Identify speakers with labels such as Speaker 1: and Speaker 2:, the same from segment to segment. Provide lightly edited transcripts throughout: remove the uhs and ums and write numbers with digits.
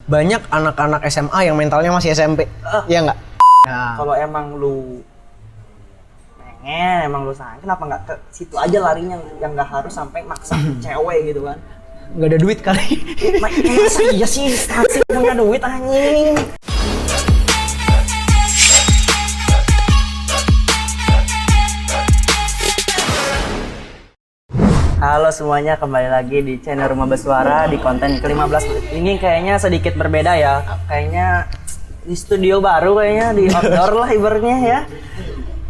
Speaker 1: banyak anak-anak SMA yang mentalnya masih SMP. Iya nggak?
Speaker 2: Nah. Kalau emang lu pengen, emang lu sayang, kenapa nggak ke situ aja larinya, yang nggak harus sampai maksa cewek gitu kan?
Speaker 1: Nggak ada duit kali.
Speaker 2: Masa iya sih, kasih punya duit anjing. Halo semuanya, kembali lagi di channel Rumah Bersuara di konten ke-15. Ini kayaknya sedikit berbeda ya. Kayaknya di studio baru, kayaknya di outdoor lah ibaratnya ya.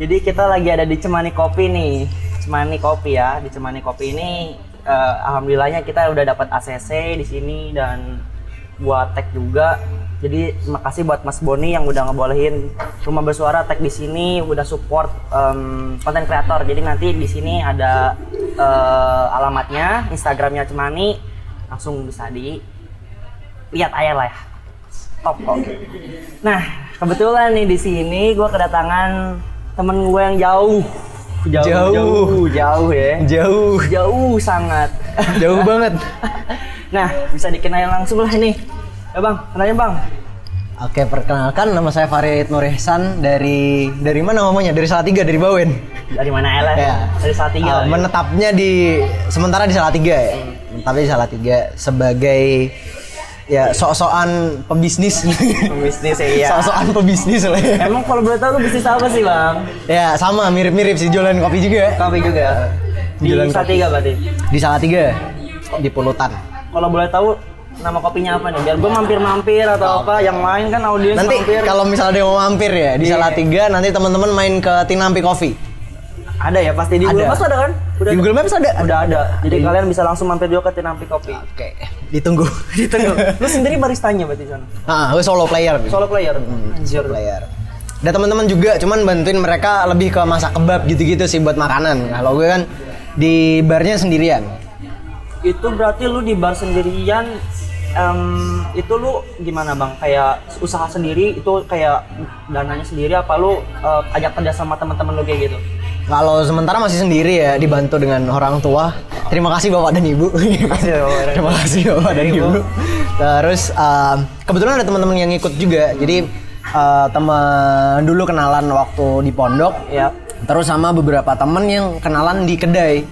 Speaker 2: Jadi kita lagi ada di Cemani Kopi nih. Cemani Kopi ya. Di Cemani Kopi ini alhamdulillahnya kita udah dapat ACC di sini dan buat tag juga. Jadi terima kasih buat Mas Boni yang udah ngebolehin Rumah Bersuara tag di sini, udah support konten kreator. Jadi nanti di sini ada alamatnya, Instagramnya Cemani, langsung bisa dilihat aja lah ya. Top kok. Nah, kebetulan nih di sini gue kedatangan temen gue yang jauh ya. Jauh sangat.
Speaker 1: Jauh banget.
Speaker 2: Nah, bisa dikenal langsung lah ini. Ya bang, kenalin bang.
Speaker 1: Oke, perkenalkan nama saya Farid Nur Ihsan dari mana namanya? Dari Salatiga, dari Bawen.
Speaker 2: Dari mana Ella?
Speaker 1: Ya.
Speaker 2: Dari Salatiga.
Speaker 1: Menetapnya sementara di Salatiga ya. Menetapnya di Salatiga sebagai ya sok-sokan pebisnis.
Speaker 2: Pebisnis ya. Iya.
Speaker 1: Sok-sokan pebisnis lah ya.
Speaker 2: Emang kalau boleh tahu lu bisnis apa sih bang?
Speaker 1: Ya sama, mirip-mirip sih, jualan kopi juga.
Speaker 2: Kopi juga. Di
Speaker 1: Jualan
Speaker 2: Salatiga berarti?
Speaker 1: Di Salatiga, di Pulutan.
Speaker 2: Kalau boleh tahu nama kopinya apa nih? Biar gue mampir-mampir atau apa, yang lain kan audiens
Speaker 1: nanti
Speaker 2: mampir.
Speaker 1: Kalau misalnya dia mau mampir ya di Salatiga, nanti teman-teman main ke Tinampi Coffee.
Speaker 2: Ada ya pasti di Google Maps ada kan?
Speaker 1: Di Google Maps ada.
Speaker 2: Udah ada. Jadi kalian bisa langsung mampir juga ke Tinampi Coffee.
Speaker 1: Oke. Ditunggu.
Speaker 2: Lu sendiri baristanya berarti sana?
Speaker 1: Gue solo player.
Speaker 2: Solo player. Anjir.
Speaker 1: Solo player. Ada teman-teman juga, cuman bantuin mereka lebih ke masak kebab gitu-gitu sih buat makanan. Kalau gue kan di barnya sendirian.
Speaker 2: Itu berarti lu di bar sendirian. Itu lu gimana bang? Kayak usaha sendiri itu kayak dananya sendiri apa lu ajak kerja sama teman-teman lu kayak gitu?
Speaker 1: Kalau sementara masih sendiri ya, dibantu dengan orang tua. Terima kasih Bapak dan Ibu. Terima kasih Bapak dan Ibu. Terus kebetulan ada teman-teman yang ikut juga. Jadi teman dulu kenalan waktu di pondok.
Speaker 2: Ya.
Speaker 1: Terus sama beberapa teman yang kenalan di kedai.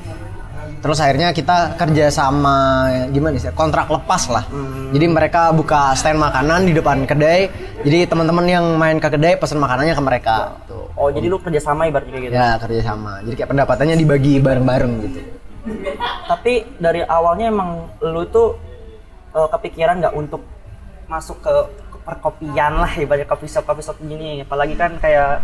Speaker 1: Terus akhirnya kita kerja sama gimana sih? Kontrak lepas lah. Jadi mereka buka stand makanan di depan kedai. Jadi teman-teman yang main ke kedai pesan makanannya ke mereka. Tuh.
Speaker 2: Oh, jadi lu kerja sama ibaratnya kayak gitu?
Speaker 1: Ya, kerja sama. Jadi kayak pendapatannya dibagi bareng-bareng gitu.
Speaker 2: Tapi dari awalnya emang lu tuh kepikiran nggak untuk masuk ke perkopian lah, ibaratnya coffee shop gini. Apalagi kan kayak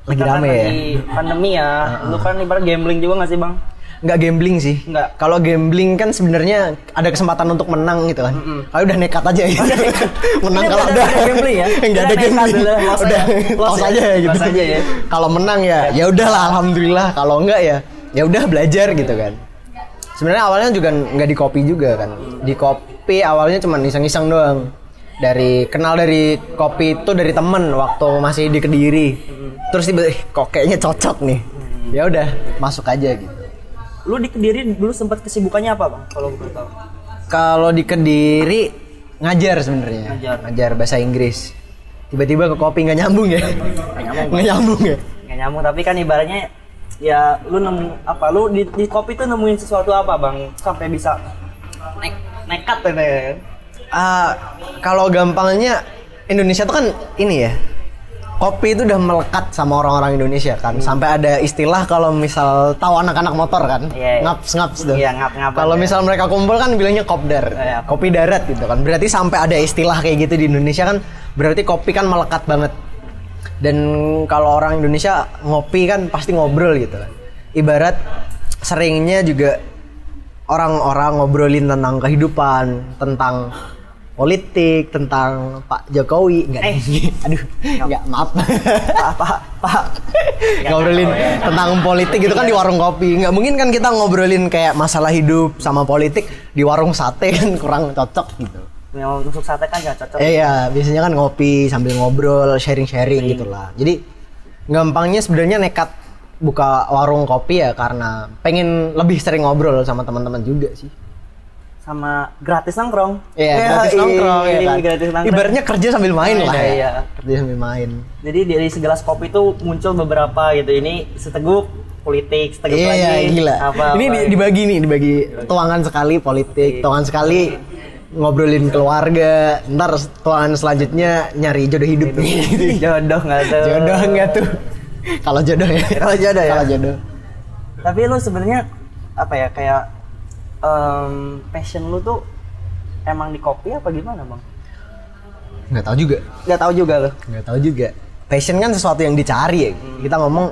Speaker 1: Lagi rame ya?
Speaker 2: Lagi pandemi ya. Lu kan ibarat gambling juga nggak sih bang?
Speaker 1: Nggak gambling sih.
Speaker 2: Nggak.
Speaker 1: Kalau gambling kan sebenarnya ada kesempatan untuk menang gitu kan. Kalau udah nekat aja gitu. Menang kalau udah
Speaker 2: gambling ya.
Speaker 1: Nggak ada gambling. Udah los aja ya gitu.
Speaker 2: Ya.
Speaker 1: Kalau menang ya udahlah alhamdulillah. Kalau enggak ya udah belajar gitu kan. Sebenarnya awalnya juga nggak di kopi juga kan. Di kopi awalnya cuma iseng-iseng doang. Kenal dari kopi itu dari temen waktu masih di Kediri. Terus tiba kok kayaknya cocok nih. Ya udah masuk aja gitu.
Speaker 2: Lu di Kediri dulu sempat kesibukannya apa bang? Kalau gue tahu.
Speaker 1: Kalau di Kediri ngajar sebenarnya. Ngajar bahasa Inggris. Tiba-tiba ke kopi nggak nyambung ya? Nggak nyambung ya?
Speaker 2: Nggak nyambung, tapi kan ibaratnya ya lu nemu apa? Lu di kopi tuh nemuin sesuatu apa bang? Sampai bisa nekat ya?
Speaker 1: Kalau gampangnya Indonesia tuh kan ini ya. Kopi itu udah melekat sama orang-orang Indonesia kan. Sampai ada istilah kalau misal tahu anak-anak motor kan. Ngaps tuh.
Speaker 2: Iya, ngap.
Speaker 1: Kalau misal mereka kumpul kan bilangnya kopdar. Kopi darat gitu kan. Berarti sampai ada istilah kayak gitu di Indonesia kan, berarti kopi kan melekat banget. Dan kalau orang Indonesia ngopi kan pasti ngobrol gitu kan. Ibarat seringnya juga orang-orang ngobrolin tentang kehidupan, tentang politik, tentang Pak Jokowi, maaf. Pak. Ngobrolin tentang politik gitu kan di warung kopi. Nggak mungkin kan kita ngobrolin kayak masalah hidup sama politik di warung sate kan kurang cocok gitu.
Speaker 2: Yang untuk sate kan nggak cocok.
Speaker 1: Iya, biasanya kan ngopi sambil ngobrol, sharing gitulah. Jadi gampangnya sebenarnya nekat buka warung kopi ya karena pengen lebih sering ngobrol sama teman-teman juga sih.
Speaker 2: sama gratis nongkrong.
Speaker 1: Iya, gratis nongkrong ya kan.
Speaker 2: Gratis nongkrong.
Speaker 1: Ibaratnya kerja sambil main lah ya.
Speaker 2: Iya.
Speaker 1: Kerja sambil main.
Speaker 2: Jadi dari segelas kopi itu muncul beberapa gitu. Ini seteguk politik, seteguk lagi.
Speaker 1: Iya, gila. Ini dibagi tuangan sekali politik, tuangan sekali ngobrolin keluarga, ntar tuangan selanjutnya nyari jodoh hidup.
Speaker 2: Jodoh nggak tuh?
Speaker 1: Jodoh nggak tuh? Kalau jodoh ya.
Speaker 2: Kalau jodoh ya.
Speaker 1: Kalau jodoh.
Speaker 2: Tapi lu sebenarnya apa ya kayak passion lu tuh emang di kopi apa gimana bang?
Speaker 1: Nggak tahu juga.
Speaker 2: Nggak tahu juga lo.
Speaker 1: Nggak tahu juga. Passion kan sesuatu yang dicari ya. Kita ngomong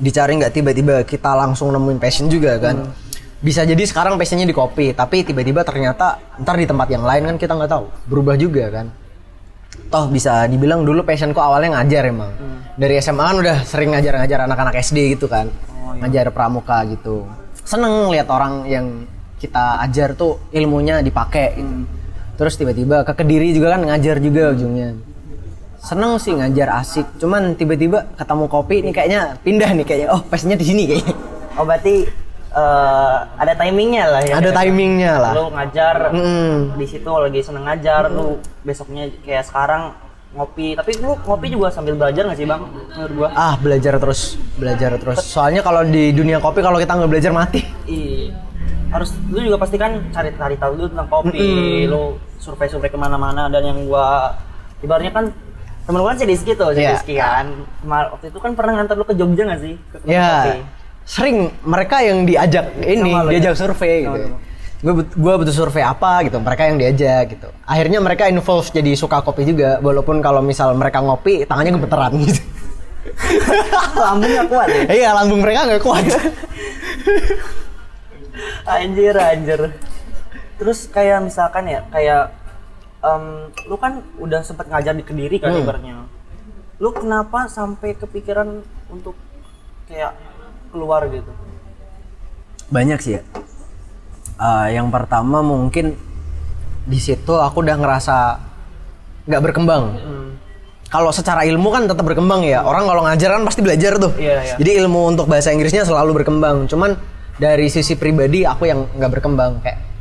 Speaker 1: dicari nggak tiba-tiba kita langsung nemuin passion juga kan. Bisa jadi sekarang passionnya di kopi, tapi tiba-tiba ternyata ntar di tempat yang lain kan kita nggak tahu. Berubah juga kan. Toh bisa dibilang dulu passionku awalnya ngajar emang. Dari SMA kan udah sering ngajar-ngajar anak-anak SD gitu kan. Ngajar pramuka gitu. Seneng lihat orang yang kita ajar tuh ilmunya dipakai gitu. Terus tiba-tiba ke Kediri juga kan ngajar juga ujungnya. Seneng sih ngajar asik, cuman tiba-tiba ketemu kopi nih kayaknya pindah nih kayaknya. Oh, passionnya di sini kayaknya.
Speaker 2: Oh berarti ada timingnya lah ya.
Speaker 1: Ada timingnya lah.
Speaker 2: Lu ngajar di situ lagi seneng ngajar, lu besoknya kayak sekarang ngopi. Tapi lu ngopi juga sambil belajar nggak sih bang? Menurut gua.
Speaker 1: Belajar terus. Soalnya kalau di dunia kopi kalau kita nggak belajar mati.
Speaker 2: Iya. Harus lu juga pasti kan cari tahu dulu tentang kopi. Lu survei kemana-mana dan yang gua ibaratnya kan temen gua kan si Rizky tuh, Rizky kan. Waktu itu kan pernah ngantar lu ke Jogja nggak sih?
Speaker 1: Iya. Sering mereka yang diajak diajak survei gitu. Gue butuh survei apa gitu, mereka yang diajak gitu. Akhirnya mereka involve jadi suka kopi juga, walaupun kalau misal mereka ngopi tangannya gemeteran gitu.
Speaker 2: Lambung nggak kuat ya?
Speaker 1: Iya, lambung mereka nggak kuat.
Speaker 2: Anjir. Terus kayak misalkan ya, kayak lu kan udah sempet ngajar di Kediri kan ibaratnya. Lu kenapa sampai kepikiran untuk kayak keluar gitu?
Speaker 1: Banyak sih ya. Yang pertama mungkin di situ aku udah ngerasa nggak berkembang. Kalau secara ilmu kan tetap berkembang ya. Orang kalau ngajar kan pasti belajar tuh.
Speaker 2: Iya.
Speaker 1: Jadi ilmu untuk bahasa Inggrisnya selalu berkembang. Cuman dari sisi pribadi aku yang nggak berkembang kayak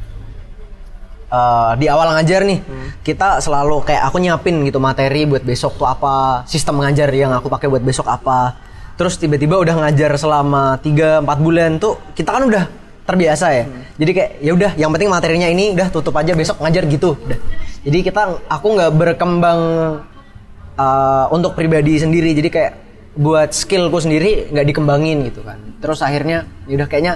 Speaker 1: di awal ngajar nih kita selalu kayak aku nyiapin gitu materi buat besok tuh apa, sistem ngajar yang aku pakai buat besok apa. Terus tiba-tiba udah ngajar selama 3-4 bulan tuh kita kan udah terbiasa ya. Jadi kayak ya udah yang penting materinya ini udah tutup aja besok ngajar gitu. Udah. Jadi aku nggak berkembang untuk pribadi sendiri. Jadi kayak buat skillku sendiri nggak dikembangin gitu kan. Terus akhirnya ya udah kayaknya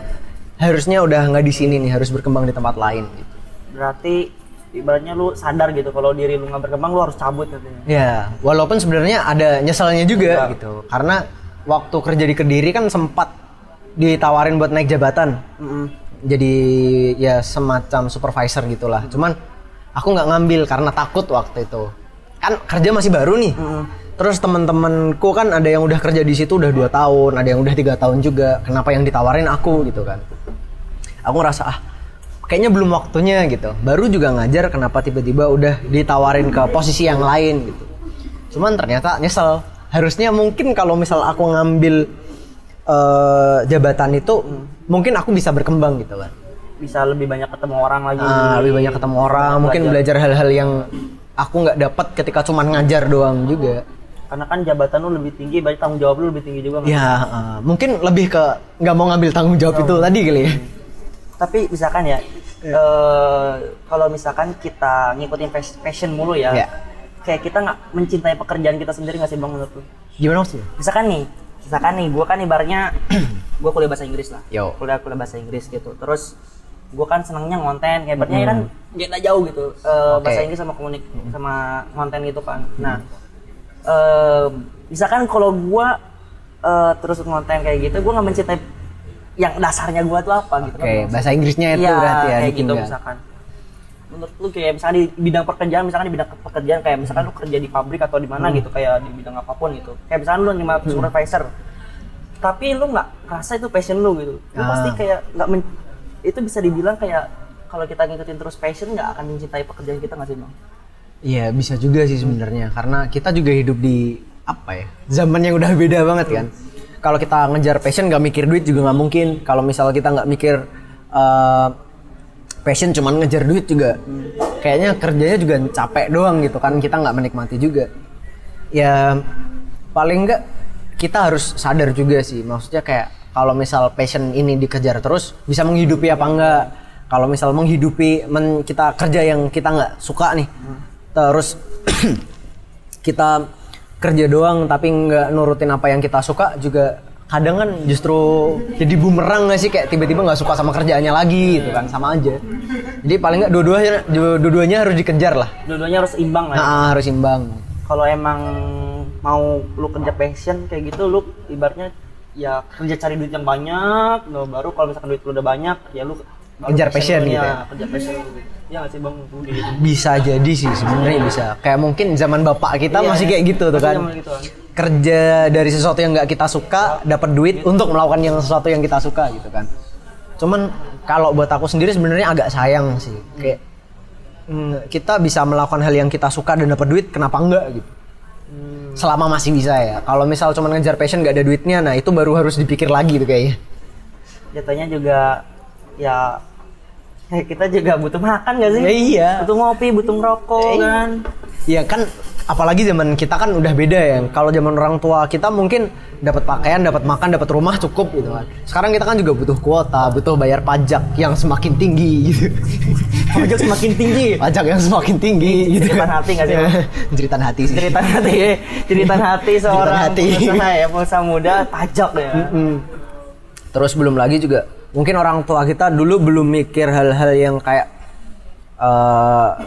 Speaker 1: harusnya udah nggak di sini nih, harus berkembang di tempat lain gitu.
Speaker 2: Berarti ibaratnya lu sadar gitu kalau diri lu nggak berkembang lu harus cabut katanya.
Speaker 1: Ya, walaupun sebenarnya ada nyesalnya juga gitu. Karena waktu kerja di Kediri kan sempat ditawarin buat naik jabatan. Jadi ya semacam supervisor gitulah. Cuman aku nggak ngambil karena takut waktu itu. Kan kerja masih baru nih. Terus teman-temanku kan ada yang udah kerja di situ udah 2 tahun, ada yang udah 3 tahun juga. Kenapa yang ditawarin aku gitu kan? Aku ngerasa kayaknya belum waktunya gitu. Baru juga ngajar, kenapa tiba-tiba udah ditawarin ke posisi yang lain gitu. Cuman ternyata nyesel. Harusnya mungkin kalau misal aku ngambil jabatan itu, mungkin aku bisa berkembang gitu kan.
Speaker 2: Bisa lebih banyak ketemu orang lagi.
Speaker 1: Lebih banyak ketemu orang, mungkin belajar hal-hal yang aku nggak dapat ketika cuman ngajar doang juga.
Speaker 2: Karena kan jabatan lu lebih tinggi, berarti tanggung jawab lu lebih tinggi juga.
Speaker 1: Ya, mungkin lebih ke nggak mau ngambil tanggung jawab itu tadi kali ya.
Speaker 2: Tapi misalkan ya, kalau misalkan kita ngikutin passion mulu ya, kayak kita nggak mencintai pekerjaan kita sendiri nggak sih bang menurut lu?
Speaker 1: Gimana maksudnya?
Speaker 2: Misalkan nih, gue kan ibaratnya gue kuliah bahasa Inggris lah. Kuliah bahasa Inggris gitu. Terus gue kan senangnya ngonten, kayak ibaratnya kan beda jauh gitu. Bahasa Inggris sama sama ngonten gitu kan. Nah, misalkan kalau gue terus ngonten kayak gitu, gue nggak mencintai yang dasarnya gue tuh apa gitu.
Speaker 1: Bahasa Inggrisnya itu berarti ya.
Speaker 2: Kayak gitu misalkan. Menurut lu kayak misalkan di bidang pekerjaan, kayak misalkan lu kerja di pabrik atau di mana gitu, kayak di bidang apapun gitu, kayak misalkan lu nyima supervisor tapi lu nggak rasa itu passion lu gitu, lu pasti kayak nggak itu bisa dibilang kayak kalau kita ngikutin terus passion nggak akan mencintai pekerjaan kita nggak sih bang?
Speaker 1: Iya bisa juga sih sebenarnya, karena kita juga hidup di zaman yang udah beda banget kan. Kalau kita ngejar passion nggak mikir duit juga nggak mungkin. Kalau misal kita nggak mikir passion cuman ngejar duit juga kayaknya kerjanya juga capek doang gitu kan, kita nggak menikmati juga. Ya paling nggak kita harus sadar juga sih, maksudnya kayak kalau misal passion ini dikejar terus bisa menghidupi apa enggak. Kalau misal menghidupi kita kerja yang kita nggak suka nih, terus kita kerja doang tapi nggak nurutin apa yang kita suka juga kadang kan justru jadi bumerang nggak sih, kayak tiba-tiba nggak suka sama kerjaannya lagi gitu kan, sama aja. Jadi paling nggak dua-duanya harus dikejar lah.
Speaker 2: Dua-duanya harus imbang lah.
Speaker 1: Nah, harus imbang.
Speaker 2: Kalau emang mau lu kerja passion kayak gitu, lu ibaratnya ya kerja cari duit yang banyak, no, baru kalau misalkan duit lu udah banyak ya lu
Speaker 1: Kejar passion gitu ya.
Speaker 2: Kerja passion lu. Ya nggak sih bang? Gitu.
Speaker 1: Bisa jadi sih sebenarnya bisa. Kayak mungkin zaman bapak kita masih kayak gitu tuh kan.
Speaker 2: Gitu,
Speaker 1: Kerja dari sesuatu yang nggak kita suka, dapat duit untuk melakukan yang sesuatu yang kita suka gitu kan. Cuman kalau buat aku sendiri sebenarnya agak sayang sih. Kayak kita bisa melakukan hal yang kita suka dan dapat duit, kenapa enggak gitu. Selama masih bisa ya. Kalau misal cuma ngejar passion nggak ada duitnya, nah itu baru harus dipikir lagi tuh kayaknya.
Speaker 2: Jatuhnya juga ya kita juga butuh makan nggak sih?
Speaker 1: Ya, iya.
Speaker 2: Butuh ngopi, butuh ngerokok kan.
Speaker 1: Iya kan, apalagi zaman kita kan udah beda ya. Kalau zaman orang tua kita mungkin dapat pakaian, dapat makan, dapat rumah cukup gitu kan. Sekarang kita kan juga butuh kuota, butuh bayar pajak yang semakin tinggi gitu.
Speaker 2: Pajak semakin tinggi.
Speaker 1: Pajak yang semakin tinggi gitu.
Speaker 2: Jeritan hati nggak sih?
Speaker 1: Jeritan hati sih.
Speaker 2: Jeritan hati seorang
Speaker 1: hati.
Speaker 2: pengusaha ya, pengusaha muda, pajak ya.
Speaker 1: Terus belum lagi juga mungkin orang tua kita dulu belum mikir hal-hal yang kayak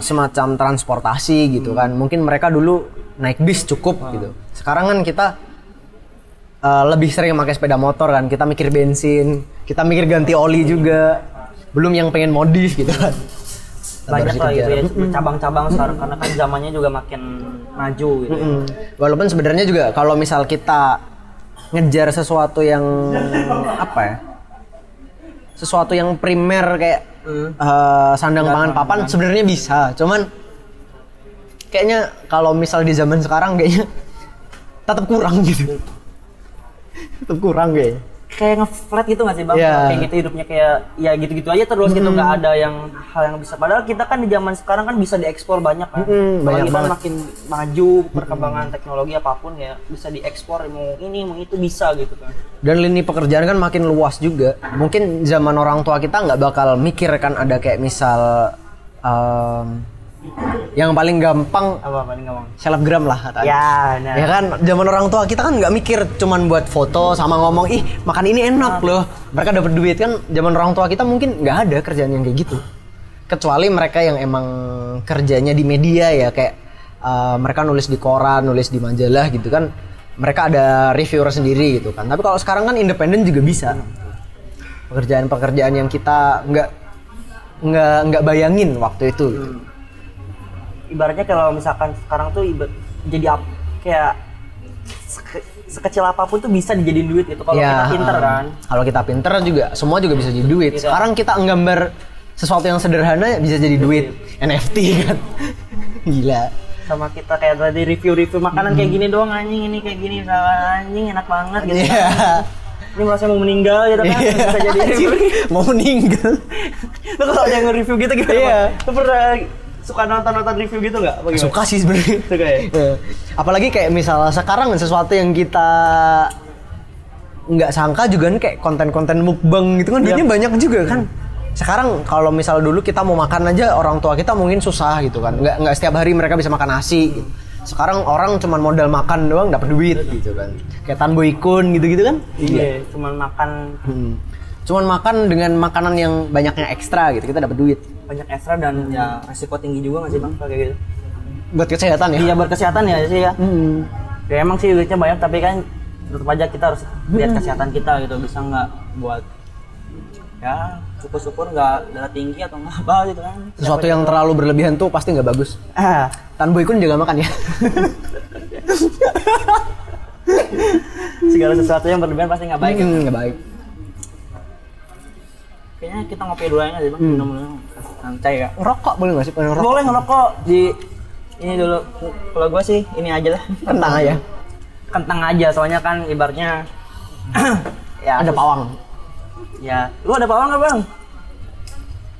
Speaker 1: semacam transportasi gitu kan. Mungkin mereka dulu naik bis cukup gitu. Sekarang kan kita lebih sering pakai sepeda motor kan. Kita mikir bensin, kita mikir ganti oli juga. Belum yang pengen modif gitu kan.
Speaker 2: Banyak lah gitu ya, cabang-cabang sekarang karena kan zamannya juga makin maju gitu.
Speaker 1: Walaupun sebenarnya juga kalau misal kita ngejar sesuatu yang apa ya? Sesuatu yang primer kayak sandang pangan papan sebenarnya bisa, cuman kayaknya kalau misal di zaman sekarang kayaknya tetap kurang gitu. Tetap kurang kayaknya.
Speaker 2: Kayak nge-flat gitu nggak sih bang?
Speaker 1: Yeah.
Speaker 2: Kayak gitu hidupnya kayak ya gitu-gitu aja terus gitu, nggak ada yang hal yang bisa. Padahal kita kan di zaman sekarang kan bisa diekspor banyak kan.
Speaker 1: Banyak
Speaker 2: kita
Speaker 1: banget.
Speaker 2: makin maju perkembangan teknologi apapun ya bisa diekspor, mau ini mau itu bisa gitu kan.
Speaker 1: Dan lini pekerjaan kan makin luas juga. Mungkin zaman orang tua kita nggak bakal mikir kan ada kayak misal yang paling gampang
Speaker 2: Apa paling gampang?
Speaker 1: selebgram lah katanya.
Speaker 2: Ya, nah.
Speaker 1: Ya kan zaman orang tua kita kan nggak mikir cuman buat foto sama ngomong ih makan ini enak loh. Mereka dapat duit kan. Zaman orang tua kita mungkin nggak ada kerjaan yang kayak gitu. Kecuali mereka yang emang kerjanya di media ya kayak mereka nulis di koran, nulis di majalah gitu kan. Mereka ada reviewer sendiri gitu kan. Tapi kalau sekarang kan independen juga bisa. Pekerjaan-pekerjaan yang kita nggak bayangin waktu itu. Gitu.
Speaker 2: Ibaratnya kalau misalkan sekarang tuh jadi kayak sekecil apapun tuh bisa dijadiin duit gitu kalau kita pinter kan.
Speaker 1: Kalau kita pinter juga semua juga bisa jadi duit.
Speaker 2: Gitu.
Speaker 1: Sekarang kita nggambar sesuatu yang sederhana bisa jadi duit. NFT kan. Gila.
Speaker 2: Sama kita kayak tadi review makanan kayak gini doang, anjing ini kayak gini anjing enak banget gitu.
Speaker 1: Yeah.
Speaker 2: Ini merasa mau meninggal gitu kan, bisa jadi
Speaker 1: mau meninggal.
Speaker 2: Lu kalau ada yang nge-review gitu gimana?
Speaker 1: Iya.
Speaker 2: Lu pernah suka nonton review gitu nggak?
Speaker 1: Suka sih sebenarnya.
Speaker 2: Suka ya?
Speaker 1: Apalagi kayak misalnya sekarang sesuatu yang kita nggak sangka juga kan kayak konten-konten mukbang gitu kan duitnya banyak juga kan. Sekarang kalau misal dulu kita mau makan aja orang tua kita mungkin susah gitu kan. Nggak setiap hari mereka bisa makan nasi gitu. Sekarang orang cuma modal makan doang dapat duit gitu kan. Kayak Tan Boy Kun gitu-gitu kan.
Speaker 2: Iya, cuma makan
Speaker 1: Cuman makan dengan makanan yang banyaknya ekstra gitu kita dapat duit.
Speaker 2: banyak ekstra dan ya resiko tinggi juga nggak sih bang kayak gitu?
Speaker 1: Buat kesehatan ya?
Speaker 2: Iya buat kesehatan ya sih ya. Ya emang sih duitnya banyak tapi kan tetap aja kita harus lihat kesehatan kita gitu, bisa nggak buat ya syukur-syukur nggak darah tinggi atau nggak apa gitu kan.
Speaker 1: Sesuatu yang terlalu berlebihan tuh pasti nggak bagus. Tan Boy Kun jaga makan ya.
Speaker 2: Segala sesuatu yang berlebihan pasti nggak baik.
Speaker 1: Nggak baik.
Speaker 2: Kayaknya kita ngopi dulu aja sih bang, minum dulu santai ya.
Speaker 1: Ngerokok boleh nggak sih? Ngerokok.
Speaker 2: Boleh ngerokok di ini dulu. Kalau gue sih ini aja lah.
Speaker 1: Kentang aja.
Speaker 2: Kentang aja soalnya kan ibaratnya ya
Speaker 1: Ada pawang.
Speaker 2: ya. Lu ada pawang nggak bang?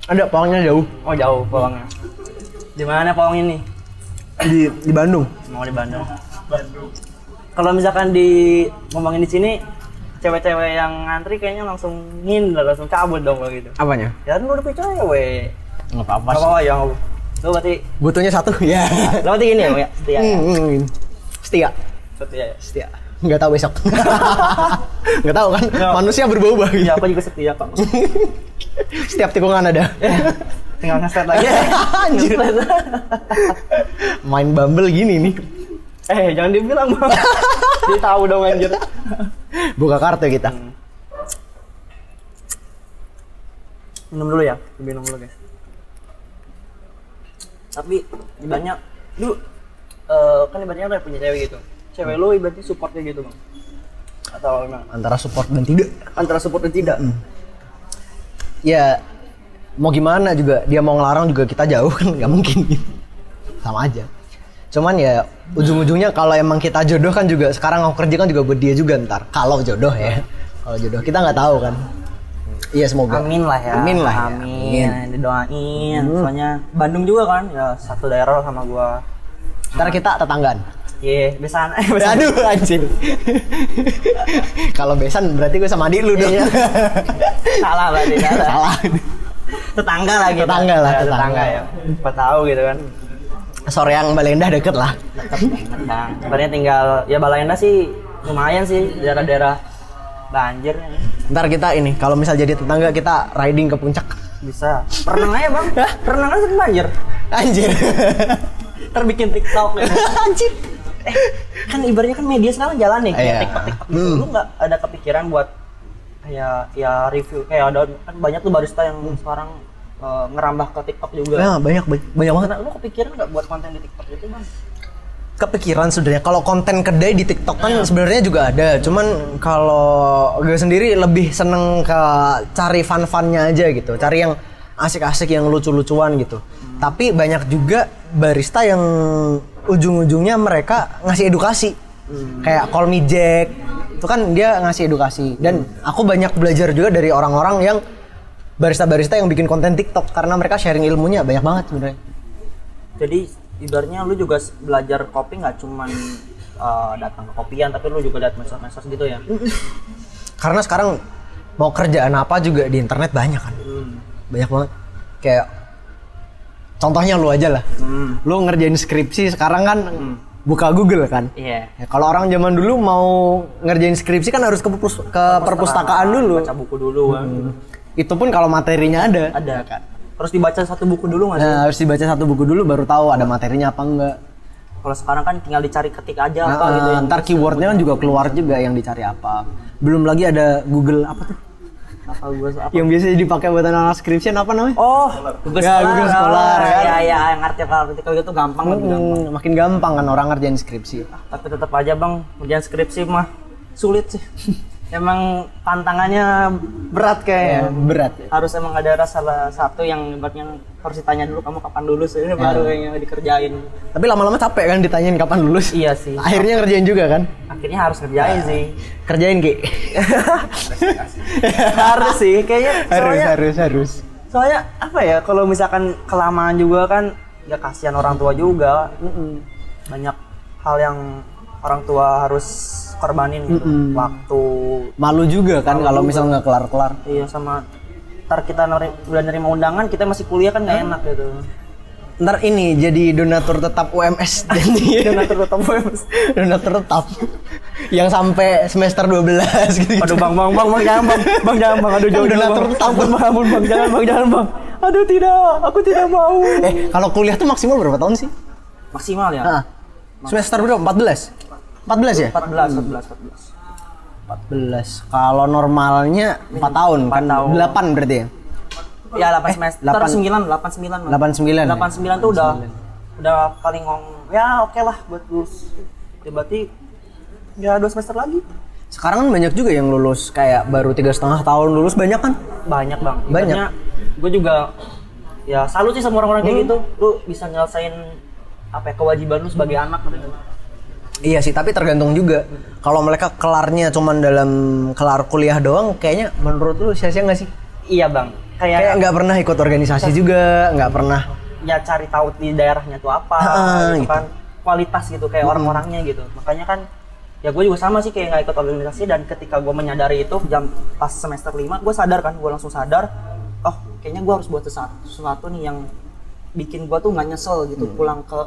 Speaker 1: Ada Pawangnya jauh.
Speaker 2: Oh jauh Pawangnya. Di mana Pawang ini?
Speaker 1: Di Bandung.
Speaker 2: Mau di Bandung. Kalau misalkan ngomongin di sini, cewek-cewek yang ngantri kayaknya langsung langsung cabut dong kalau gitu.
Speaker 1: Apanya?
Speaker 2: Ya lu udah punya cewek.
Speaker 1: Nggak apa-apa.
Speaker 2: Apa ya? Lu berarti
Speaker 1: Butuhnya satu ya.
Speaker 2: lu berarti gini ya, Bang, ya? Setia. Ya?
Speaker 1: Setia.
Speaker 2: Setia. Ya?
Speaker 1: Setia. Nggak tahu besok. Nggak tahu kan.
Speaker 2: Ya.
Speaker 1: Manusia berubah-ubah.
Speaker 2: Ya aku juga setia kok.
Speaker 1: Setiap tikungan ada.
Speaker 2: Tinggal nge-set lagi.
Speaker 1: Anjir. Main Bumble gini nih.
Speaker 2: Jangan dibilang Bang. Dia tahu dong anjir.
Speaker 1: Buka kartu kita.
Speaker 2: Minum dulu ya, minum dulu guys. Tapi ibaratnya lu kan ibaratnya udah punya cewek gitu. Cewek lu ibaratnya supportnya gitu Bang. Atau gimana?
Speaker 1: Antara support dan tidak.
Speaker 2: Antara support dan tidak.
Speaker 1: Ya mau gimana juga, dia mau ngelarang juga kita jauh kan nggak mungkin. Sama aja. Cuman ya ujung-ujungnya kalau emang kita jodoh kan juga, sekarang aku kerja kan juga buat dia juga ntar. Kalau jodoh ya. Kalau jodoh kita nggak tahu kan. Iya semoga.
Speaker 2: Amin lah ya.
Speaker 1: Amin lah.
Speaker 2: Amin.
Speaker 1: Ya.
Speaker 2: Didoain. Soalnya Bandung juga kan, ya satu daerah sama gua.
Speaker 1: Ntar kita tetanggaan.
Speaker 2: Iya, besan.
Speaker 1: Aduh anjing. Kalau besan berarti gue sama adik lu dong.
Speaker 2: Iya. Salah berarti.
Speaker 1: Salah.
Speaker 2: Tetangga lah gitu.
Speaker 1: Tetangga lah,
Speaker 2: Ya,
Speaker 1: tetangga.
Speaker 2: ya. Apa tahu gitu kan.
Speaker 1: Soreang Baleendah deket lah.
Speaker 2: Deket banget Bang. Sebenarnya tinggal ya Baleendah sih lumayan sih, daerah-daerah banjir ya.
Speaker 1: Ntar kita ini, kalau misal jadi tetangga kita riding ke puncak.
Speaker 2: Bisa. Renang aja Bang. Renang aja sering banjir.
Speaker 1: Anjir.
Speaker 2: Ntar bikin TikTok ya.
Speaker 1: Anjir.
Speaker 2: Kan ibaratnya kan media sekarang jalan nih kayak
Speaker 1: Iya.
Speaker 2: TikTok gitu. Lu nggak ada kepikiran buat kayak ya review kayak ada kan banyak tuh barista yang sekarang ngerambah ke TikTok juga.
Speaker 1: Ya, banyak banget.
Speaker 2: Lu kepikiran nggak buat konten di TikTok itu Bang?
Speaker 1: Kepikiran sebenarnya kalau konten kedai di TikTok kan sebenarnya juga ada. Cuman kalau gue sendiri lebih seneng ke cari fun-funnya aja gitu. Cari yang asik-asik, yang lucu-lucuan gitu. Tapi banyak juga barista yang ujung-ujungnya mereka ngasih edukasi. Kayak Call Me Jack. Itu kan dia ngasih edukasi. Dan aku banyak belajar juga dari orang-orang yang barista-barista yang bikin konten TikTok karena mereka sharing ilmunya banyak banget sebenarnya.
Speaker 2: Jadi ibaratnya lu juga belajar kopi nggak cuman datang ke kopian tapi lu juga lihat medsos-medsos gitu ya.
Speaker 1: Karena sekarang mau kerjaan apa juga di internet banyak kan. Banyak banget. Kayak contohnya lu aja lah. Lu ngerjain skripsi sekarang kan buka Google kan.
Speaker 2: Iya.
Speaker 1: Ya, kalau orang zaman dulu mau ngerjain skripsi kan harus ke perpustakaan dulu.
Speaker 2: Baca buku dulu kan.
Speaker 1: Itu pun kalau materinya ada.
Speaker 2: Ada kan. Terus dibaca satu buku dulu nggak sih?
Speaker 1: Nah, harus dibaca satu buku dulu baru tahu ada materinya apa enggak.
Speaker 2: Kalau sekarang kan tinggal dicari ketik aja apa gitu ya.
Speaker 1: Ntar keywordnya kan juga keluar juga yang dicari apa. Belum lagi ada Google apa tuh?
Speaker 2: Apa?
Speaker 1: Yang biasanya dipakai buat anak skripsi apa namanya?
Speaker 2: Oh, Google
Speaker 1: Ya,
Speaker 2: Scholar.
Speaker 1: Google Scholar, kan?
Speaker 2: Ya, yang artikel gitu gampang lebih gampang.
Speaker 1: Makin gampang kan orang ngerjain skripsi.
Speaker 2: Tapi tetap aja Bang, kerjaan skripsi mah sulit sih. Emang tantangannya berat kayaknya.
Speaker 1: Berat.
Speaker 2: Harus emang ada salah satu yang ibaratnya harus ditanya dulu kamu kapan lulus ini baru kayaknya dikerjain.
Speaker 1: Tapi lama-lama capek kan ditanyain kapan lulus.
Speaker 2: Iya sih.
Speaker 1: Akhirnya ngerjain juga kan?
Speaker 2: Akhirnya harus kerjain sih.
Speaker 1: Kerjain Ki.
Speaker 2: Harus sih kayaknya.
Speaker 1: Harus.
Speaker 2: Soalnya apa ya kalau misalkan kelamaan juga kan ya kasihan orang tua juga. Banyak hal yang orang tua harus korbanin gitu. Waktu.
Speaker 1: Malu juga kan kalau misal nggak kelar-kelar.
Speaker 2: Iya sama ntar kita udah nerima undangan kita masih kuliah kan nggak enak gitu.
Speaker 1: Ntar ini jadi donatur tetap UMS. Jadi
Speaker 2: Donatur tetap UMS.
Speaker 1: donatur tetap. Yang sampai semester 12 gitu.
Speaker 2: Aduh bang jangan bang aduh jauh
Speaker 1: Donatur tetap.
Speaker 2: ampun bang jangan bang aduh tidak aku tidak mau.
Speaker 1: Kalau kuliah tuh maksimal berapa tahun sih?
Speaker 2: Maksimal ya.
Speaker 1: Semester berapa? 14 ya?
Speaker 2: 14.
Speaker 1: 14. Kalau normalnya 4 tahun kan? 8 berarti ya?
Speaker 2: Ya 8 semester. 89. 89 tuh udah paling ya oke lah buat lulus. Ya berarti ya 2 semester lagi.
Speaker 1: Sekarang kan banyak juga yang lulus kayak baru 3,5 tahun lulus banyak kan?
Speaker 2: Banyak bang.
Speaker 1: Banyak.
Speaker 2: Gue juga ya salut sih sama orang-orang kayak gitu. Lu bisa nyelesain apa ya, kewajiban lu sebagai anak gitu.
Speaker 1: Iya sih, tapi tergantung juga. Kalau mereka kelarnya cuman dalam kelar kuliah doang, kayaknya menurut lu sia-sia nggak sih?
Speaker 2: Iya bang,
Speaker 1: Kayak nggak pernah ikut organisasi juga, nggak pernah.
Speaker 2: ya cari tahu di daerahnya tuh apa, gitu
Speaker 1: gitu.
Speaker 2: kan, kualitas gitu kayak orang-orangnya gitu. Makanya kan ya gue juga sama sih kayak nggak ikut organisasi, dan ketika gue menyadari itu pas semester 5 gue sadar kan, gue langsung sadar, oh kayaknya gue harus buat sesuatu nih yang bikin gue tuh nggak nyesel gitu pulang ke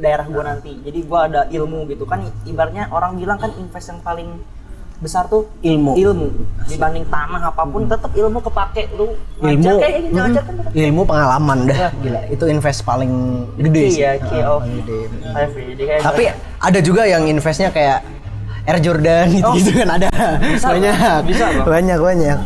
Speaker 2: daerah gue nanti. Jadi gue ada ilmu gitu kan, ibaratnya orang bilang kan invest yang paling besar tuh ilmu dibanding tanah apapun, tetap ilmu kepake. Lu ngajar kayak gini, ngajar kan tetep.
Speaker 1: Ilmu pengalaman dah, gila itu invest paling gede sih.
Speaker 2: Iya, key of
Speaker 1: paling gede.
Speaker 2: Jadi kayak
Speaker 1: Tapi ada juga yang investnya kayak Air Jordan gitu kan ada.
Speaker 2: bisa, Bang.
Speaker 1: Banyak.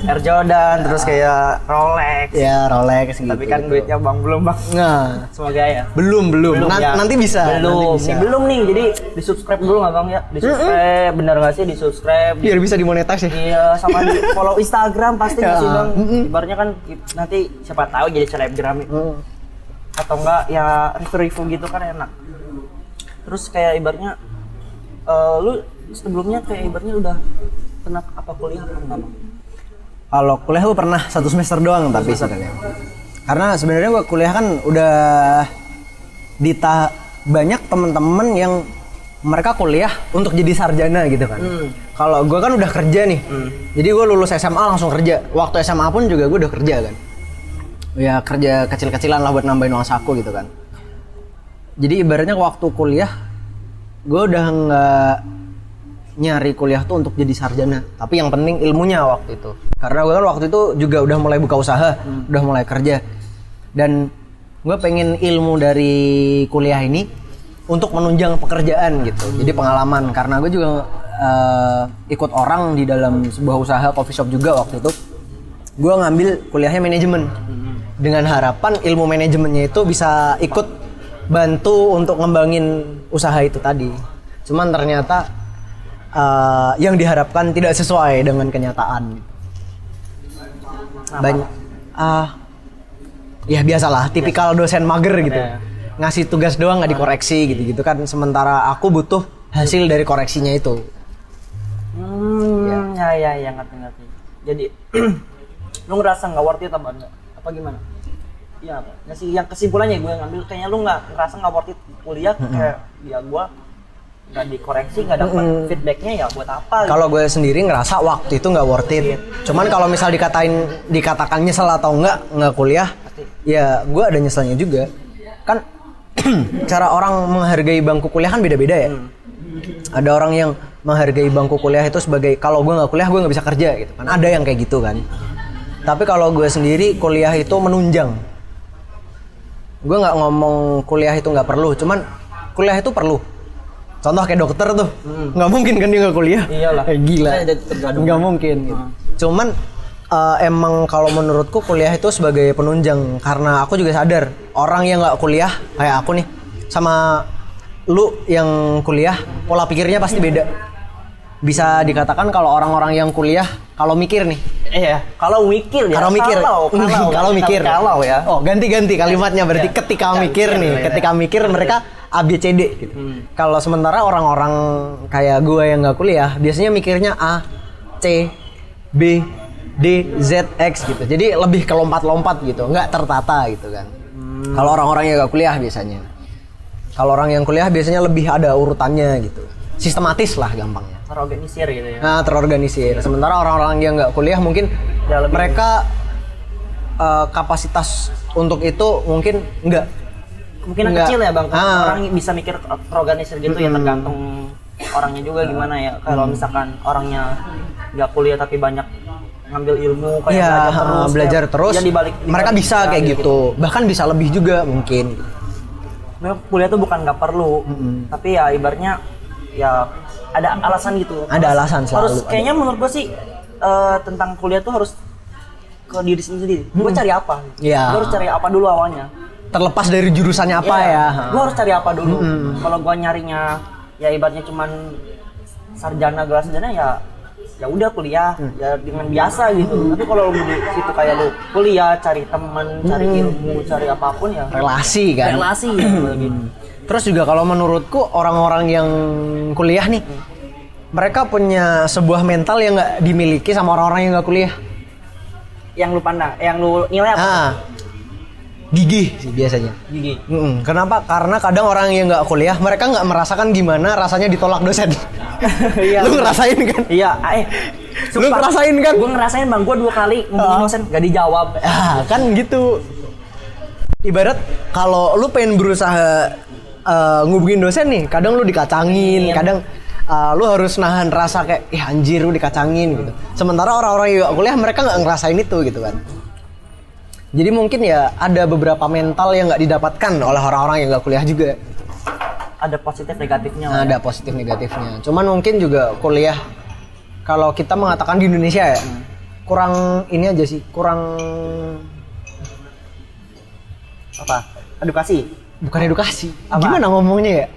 Speaker 2: Air Jordan, terus kayak Rolex.
Speaker 1: Ya Rolex gitu.
Speaker 2: Tapi kan duitnya bang belum bang.
Speaker 1: Nah,
Speaker 2: Semoga ya.
Speaker 1: belum.
Speaker 2: Ya.
Speaker 1: Nanti bisa.
Speaker 2: Belum.
Speaker 1: Nanti bisa.
Speaker 2: Nih, belum nih. Jadi di subscribe dulu nggak bang ya? Di subscribe, bener nggak sih di subscribe?
Speaker 1: Biar bisa dimonetize ya.
Speaker 2: Iya, sama di follow Instagram pasti nggak
Speaker 1: Ya.
Speaker 2: sih bang? Ibaratnya kan nanti siapa tahu jadi selebgram atau enggak ya review gitu kan enak. Terus kayak ibaratnya lu sebelumnya kayak ibaratnya udah pernah apa kuliah apa enggak bang?
Speaker 1: Kalau kuliah gue pernah 1 semester doang tapi sebenarnya. Karena sebenarnya gue kuliah kan udah banyak temen-temen yang mereka kuliah untuk jadi sarjana gitu kan. Kalau gue kan udah kerja nih. Jadi gue lulus SMA langsung kerja. Waktu SMA pun juga gue udah kerja kan. Ya kerja kecil-kecilan lah buat nambahin uang saku gitu kan. Jadi ibaratnya waktu kuliah gue udah nggak nyari kuliah tuh untuk jadi sarjana, tapi yang penting ilmunya waktu itu. Karena gue kan waktu itu juga udah mulai buka usaha, udah mulai kerja, dan gue pengen ilmu dari kuliah ini untuk menunjang pekerjaan gitu. Jadi pengalaman, karena gue juga ikut orang di dalam sebuah usaha coffee shop juga waktu itu. Gue ngambil kuliahnya manajemen dengan harapan ilmu manajemennya itu bisa ikut bantu untuk ngembangin usaha itu tadi. Cuman ternyata yang diharapkan tidak sesuai dengan kenyataan. Banyak, ya biasalah, tipikal dosen mager gitu. Ngasih tugas doang nggak dikoreksi gitu-gitu kan. Sementara aku butuh hasil dari koreksinya itu.
Speaker 2: Ya ngerti. Jadi lu ngerasa nggak worth it apa enggak? Apa gimana? Iya, nggak sih, yang kesimpulannya gue ngambil kayaknya lu ngerasa nggak worth it kuliah, kayak ya gue nggak dikoreksi, nggak dapat feedbacknya, ya buat apa?
Speaker 1: Kalau gue sendiri ngerasa waktu itu nggak worth it. Cuman kalau misal dikatakan nyesel atau nggak kuliah, ya gue ada nyeselnya juga. Kan cara orang menghargai bangku kuliah kan beda-beda ya. Ada orang yang menghargai bangku kuliah itu sebagai kalau gue nggak kuliah gue nggak bisa kerja gitu kan. Ada yang kayak gitu kan. Tapi kalau gue sendiri kuliah itu menunjang. Gue nggak ngomong kuliah itu nggak perlu, cuman kuliah itu perlu. Contoh kayak dokter tuh, nggak mungkin kan dia nggak kuliah.
Speaker 2: Iyalah.
Speaker 1: Gila. Nggak mungkin. Gitu. Cuman emang kalau menurutku kuliah itu sebagai penunjang, karena aku juga sadar orang yang nggak kuliah kayak aku nih sama lu yang kuliah pola pikirnya pasti beda. Bisa dikatakan kalau orang-orang yang kuliah kalau mikir nih.
Speaker 2: Iya. Kalau mikir ya.
Speaker 1: Kalau mikir.
Speaker 2: Kalau ya.
Speaker 1: Oh, ganti kalimatnya berarti ketika mikir nih. Ketika mikir mereka ABCD gitu. Kalau sementara orang-orang kayak gue yang nggak kuliah biasanya mikirnya A, C, B, D, Z, X gitu. Jadi lebih ke lompat-lompat gitu, nggak tertata gitu kan. Kalau orang-orang yang nggak kuliah biasanya. Kalau orang yang kuliah biasanya lebih ada urutannya gitu. Sistematis lah gampangnya.
Speaker 2: Terorganisir gitu ya.
Speaker 1: Nah, terorganisir. Sementara orang-orang yang nggak kuliah mungkin
Speaker 2: Ya,
Speaker 1: mereka kapasitas untuk itu mungkin nggak.
Speaker 2: Mungkin kecil ya bang. Orang bisa mikir terorganisir gitu ya, tergantung orangnya juga gimana ya. Kalau misalkan orangnya nggak kuliah tapi banyak ngambil ilmu kayak
Speaker 1: belajar terus.
Speaker 2: Ya dibalik
Speaker 1: mereka bisa kayak gitu. Bahkan bisa lebih juga mungkin.
Speaker 2: Kuliah tuh bukan nggak perlu, tapi ya ibaratnya ya ada alasan gitu.
Speaker 1: Ada alasan selalu.
Speaker 2: Harus kayaknya menurut gue sih tentang kuliah tuh harus ke diri sendiri. Gue cari apa?
Speaker 1: Iya.
Speaker 2: Gue harus cari apa dulu awalnya.
Speaker 1: Terlepas dari jurusannya apa ya.
Speaker 2: Gue harus cari apa dulu. Kalau gue nyarinya ya ibaratnya cuman sarjana gelar sarjana ya udah kuliah ya dengan biasa gitu. Tapi kalau lu di situ kayak lu kuliah, cari teman, cari ilmu, cari apapun ya.
Speaker 1: Relasi kan.
Speaker 2: Relasi gitu.
Speaker 1: Terus juga kalau menurutku orang-orang yang kuliah nih, mereka punya sebuah mental yang nggak dimiliki sama orang-orang yang nggak kuliah.
Speaker 2: yang lu pandang, yang lu nilai apa?
Speaker 1: Gigih sih biasanya.
Speaker 2: Gigi.
Speaker 1: Kenapa? Karena kadang orang yang nggak kuliah, mereka nggak merasakan gimana rasanya ditolak dosen.
Speaker 2: Iya.
Speaker 1: Lu ngerasain kan?
Speaker 2: Iya,
Speaker 1: Lu ngerasain kan?
Speaker 2: Gue ngerasain bang, gue 2 kali ngomongin dosen gak dijawab.
Speaker 1: Kan gitu. Ibarat kalau lu pengen berusaha ngubungin dosen nih, kadang lu dikacangin, kadang lu harus nahan rasa kayak, anjir lu dikacangin gitu. Sementara orang-orang yang gak kuliah mereka nggak ngerasain itu gitu kan. Jadi mungkin ya ada beberapa mental yang nggak didapatkan oleh orang-orang yang nggak kuliah juga.
Speaker 2: Ada positif negatifnya.
Speaker 1: Ada positif negatifnya. Cuman mungkin juga kuliah, kalau kita mengatakan di Indonesia ya, kurang ini aja sih, kurang
Speaker 2: apa? Edukasi.
Speaker 1: Bukan edukasi.
Speaker 2: Apa?
Speaker 1: Gimana ngomongnya ya?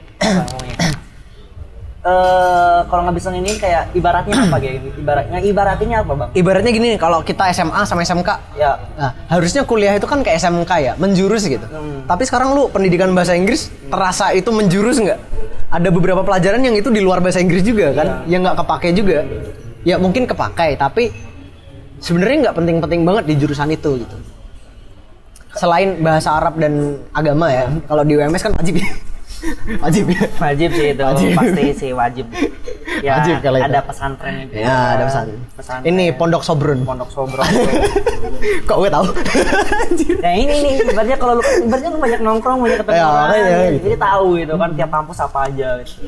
Speaker 2: Kalau ngabisin ini kayak ibaratnya apa gitu? Ibaratnya apa bang?
Speaker 1: Ibaratnya gini, kalau kita SMA sama SMK,
Speaker 2: Ya.
Speaker 1: nah, harusnya kuliah itu kan kayak SMK ya, menjurus gitu. Tapi sekarang lu pendidikan bahasa Inggris terasa itu menjurus nggak? Ada beberapa pelajaran yang itu di luar bahasa Inggris juga kan, yang nggak kepake juga. Ya mungkin kepakai, tapi sebenarnya nggak penting-penting banget di jurusan itu gitu. Selain bahasa Arab dan agama ya, kalau di UMS kan wajib ya. Wajib ya.
Speaker 2: Wajib sih itu,
Speaker 1: Wajib.
Speaker 2: pasti sih wajib. Ya,
Speaker 1: Wajib kalau itu.
Speaker 2: ada pesantren itu.
Speaker 1: Ya, ada pesan. Ini Pondok Sobrun.
Speaker 2: Pondok Sobron.
Speaker 1: Kok gue tahu?
Speaker 2: Nah ini nih, ibaratnya kalau ibaratnya lu banyak nongkrong, banyak ketemu
Speaker 1: Ya,
Speaker 2: orang,
Speaker 1: makanya gitu.
Speaker 2: jadi tahu gitu kan tiap kampus apa aja gitu.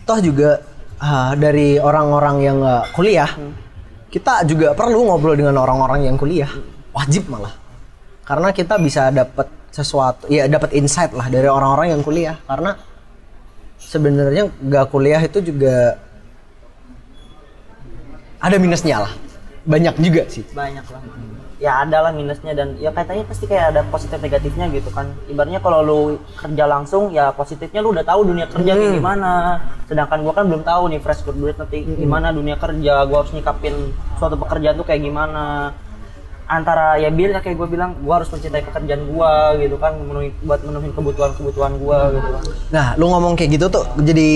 Speaker 1: Toh juga dari orang-orang yang nggak kuliah, kita juga perlu ngobrol dengan orang-orang yang kuliah. Wajib malah. Karena kita bisa dapat sesuatu, ya dapat insight lah dari orang-orang yang kuliah. Karena sebenarnya nggak kuliah itu juga ada minusnya lah. Banyak juga sih.
Speaker 2: Banyak lah. Ya ada lah minusnya dan ya katanya pasti kayak ada positif negatifnya gitu kan. Ibaratnya kalau lu kerja langsung ya positifnya lu udah tahu dunia kerja kayak gimana. Sedangkan gua kan belum tahu nih fresh graduate nanti gimana dunia kerja, gua harus nyikapin suatu pekerjaan tuh kayak gimana. Antara ya biar kayak gue bilang, gue harus mencintai pekerjaan gue gitu kan, buat memenuhi kebutuhan gue gitu kan.
Speaker 1: Nah, lu ngomong kayak gitu tuh jadi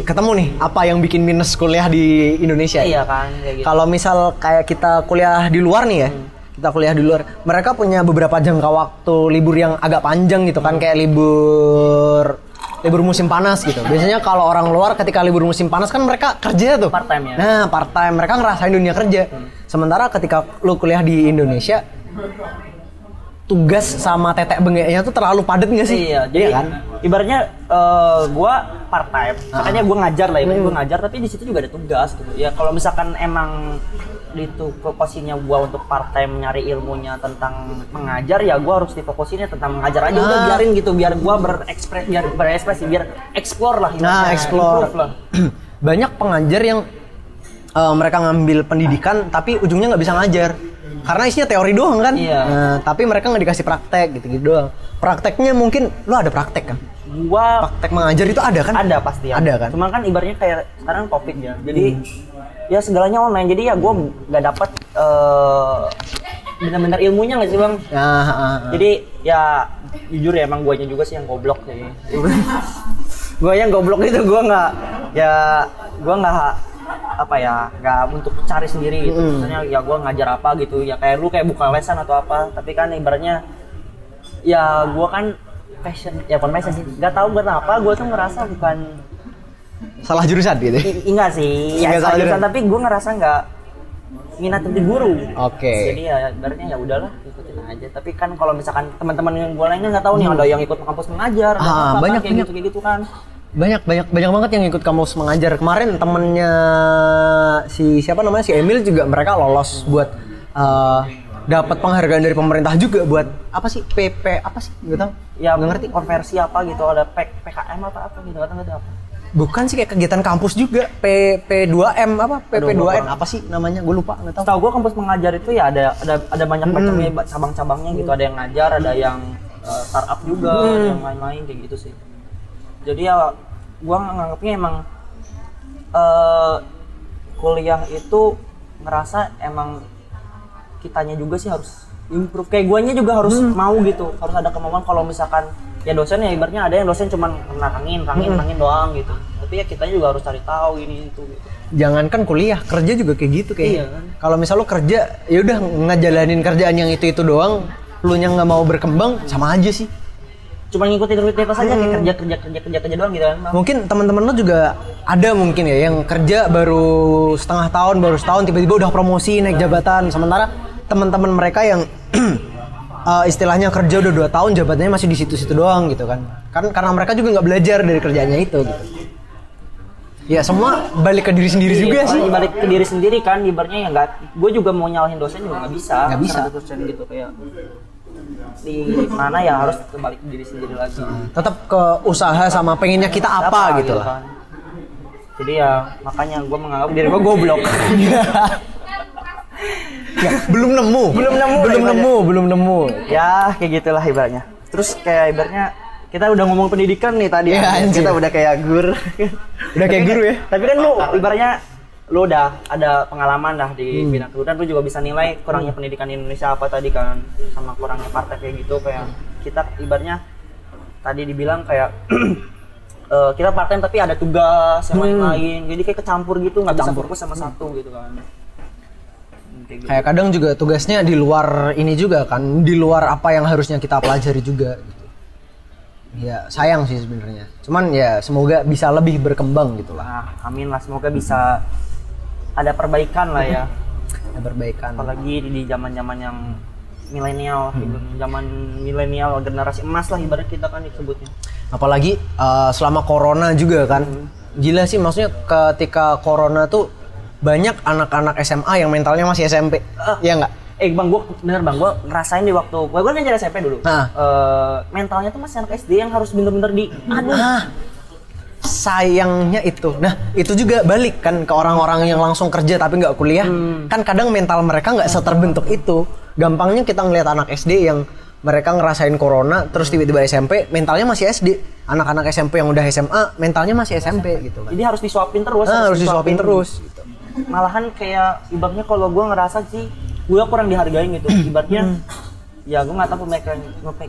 Speaker 1: ketemu nih apa yang bikin minus kuliah di Indonesia.
Speaker 2: Iya kan, kayak gitu.
Speaker 1: Kalau misal kayak kita kuliah di luar nih ya, kita kuliah di luar, mereka punya beberapa jangka waktu libur yang agak panjang gitu kan, kayak libur musim panas gitu. Biasanya kalau orang luar ketika libur musim panas kan mereka kerja tuh.
Speaker 2: Part time ya.
Speaker 1: Nah, part time, mereka ngerasain dunia kerja. Sementara ketika lu kuliah di Indonesia, tugas sama tetek bengeknya tuh terlalu padat nggak sih?
Speaker 2: Iya, jadi
Speaker 1: kan?
Speaker 2: ibaratnya gue part time, makanya gue ngajar lah, gue ngajar, tapi di situ juga ada tugas gitu. Ya kalau misalkan emang itu posisinya gue untuk part time nyari ilmunya tentang mengajar, ya gue harus difokusinnya tentang mengajar aja. Udah biarin gitu, biar gue berekspresi, biar explore lah.
Speaker 1: Nah, explore.
Speaker 2: Lah.
Speaker 1: Banyak pengajar yang mereka ngambil pendidikan tapi ujungnya nggak bisa ngajar karena isinya teori doang kan.
Speaker 2: Iya.
Speaker 1: Nah, tapi mereka nggak dikasih praktek gitu doang. Prakteknya mungkin lu ada praktek kan?
Speaker 2: Gua
Speaker 1: Praktek mengajar itu ada kan?
Speaker 2: ada pasti ya.
Speaker 1: Ada kan?
Speaker 2: Cuman kan ibaratnya kayak sekarang COVID ya. Jadi ya segalanya online. Jadi ya gue nggak dapat benar-benar ilmunya nggak sih bang? Jadi ya jujur ya emang guanya juga sih yang goblok sih. Gua yang goblok itu gue nggak apa ya, nggak untuk cari sendiri gitu. Misalnya ya gue ngajar apa gitu ya, kayak lu kayak buka lesan atau apa, tapi kan ibaratnya ya gue kan passion, ya bukan passion sih, nggak tahu kenapa gue tuh ngerasa bukan
Speaker 1: Salah jurusan gitu.
Speaker 2: enggak sih ya
Speaker 1: Nggak
Speaker 2: salah
Speaker 1: salah
Speaker 2: jurusan,
Speaker 1: jurusan.
Speaker 2: tapi gue ngerasa nggak minat jadi guru.
Speaker 1: Oke.
Speaker 2: Jadi ya ibaratnya ya udahlah ikutin aja. Tapi kan kalau misalkan teman-teman yang gue lainnya nggak tahu nih, ada yang ikut kampus mengajar, ada apa,
Speaker 1: banyak
Speaker 2: kayak gitu kan.
Speaker 1: Banyak banget yang ikut kampus mengajar. Kemarin temennya si siapa namanya, si Emil juga, mereka lolos buat dapat penghargaan dari pemerintah juga buat apa sih, PP apa sih, nggak tahu
Speaker 2: Ya
Speaker 1: nggak ngerti.
Speaker 2: konversi apa gitu, ada PKM apa gitu, nggak tahu apa.
Speaker 1: Bukan sih, kayak kegiatan kampus juga, PP2M apa, PP2N apa sih namanya, gue lupa, nggak tahu.
Speaker 2: Setahu gue kampus mengajar itu ya ada banyak macamnya, cabang-cabangnya gitu, ada yang ngajar, ada yang startup juga, ada yang lain-lain kayak gitu sih. Jadi ya gue nganggapnya emang kuliah itu ngerasa emang kitanya juga sih harus improve, kayak guanya juga harus mau gitu, harus ada kemauan kalau misalkan ya dosen ya ibaratnya ada yang dosen cuman nerangin doang gitu. Tapi ya kita juga harus cari tahu ini itu gitu.
Speaker 1: Jangankan kuliah, kerja juga kayak gitu kayaknya.
Speaker 2: Iya, kan?
Speaker 1: Kalau misal lu kerja, ya udah ngejalanin kerjaan yang itu doang, lu nya nggak mau berkembang, sama aja sih.
Speaker 2: Cuma ngikutin rutinitas aja kayak kerja doang gitu kan. Bang.
Speaker 1: Mungkin teman-teman lu juga ada mungkin ya yang kerja baru setengah tahun, baru setahun tiba-tiba udah promosi naik jabatan. Sementara teman-teman mereka yang istilahnya kerja udah 2 tahun jabatannya masih di situ-situ doang gitu kan. Karena mereka juga nggak belajar dari kerjanya itu gitu. Ya semua balik ke diri sendiri juga sih.
Speaker 2: Balik ke diri sendiri kan, ibaratnya ya nggak. Gue juga mau nyalahin dosen juga nggak bisa.
Speaker 1: Nggak bisa.
Speaker 2: Dosen gitu kayak di mana ya harus kembali ke diri sendiri lagi.
Speaker 1: Tetap ke usaha sama pengennya kita apa gitu lah.
Speaker 2: Kan. Jadi ya makanya gue menganggap diri gue goblok.
Speaker 1: Ya, belum nemu.
Speaker 2: Ya kayak gitulah ibaratnya. Terus kayak ibaratnya kita udah ngomong pendidikan nih tadi.
Speaker 1: Ya,
Speaker 2: kita udah kayak guru.
Speaker 1: Udah kayak guru ya.
Speaker 2: Tapi kan lu ibaratnya lu udah ada pengalaman dah di bidang itu dan lu juga bisa nilai kurangnya pendidikan di Indonesia apa tadi kan, sama kurangnya partai kayak gitu. Kayak kita ibaratnya tadi dibilang kayak kita part-time tapi ada tugas yang lain, jadi kayak kecampur gitu, nggak bisa fokus sama satu gitu kan. Kayak gitu.
Speaker 1: Kayak kadang juga tugasnya di luar ini juga kan, di luar apa yang harusnya kita pelajari juga gitu. Ya sayang sih sebenarnya. Cuman ya semoga bisa lebih berkembang gitu lah.
Speaker 2: Nah, amin lah, semoga bisa ada perbaikan lah ya.
Speaker 1: Ada perbaikan.
Speaker 2: Apalagi di zaman-zaman yang milenial, zaman milenial generasi emas lah ibarat kita kan disebutnya.
Speaker 1: Apalagi selama corona juga kan. Gila sih, maksudnya ketika corona tuh banyak anak-anak SMA yang mentalnya masih SMP. Iya nggak?
Speaker 2: Bang, gue ngerasain di waktu gue kan jadi SMP dulu. Mentalnya tuh masih anak SD yang harus bener-bener
Speaker 1: sayangnya itu. Nah, itu juga balik kan ke orang-orang yang langsung kerja tapi nggak kuliah. Kan kadang mental mereka nggak seterbentuk itu. Gampangnya kita ngelihat anak SD yang mereka ngerasain corona terus tiba-tiba SMP, mentalnya masih SD. Anak-anak SMP yang udah SMA, mentalnya masih SMP gitu kan.
Speaker 2: Jadi harus disuapin terus.
Speaker 1: Harus disuapin terus gitu.
Speaker 2: Malahan kayak ibaratnya kalau gue ngerasa sih gue kurang dihargain gitu. Ibaratnya ya gue nggak tahu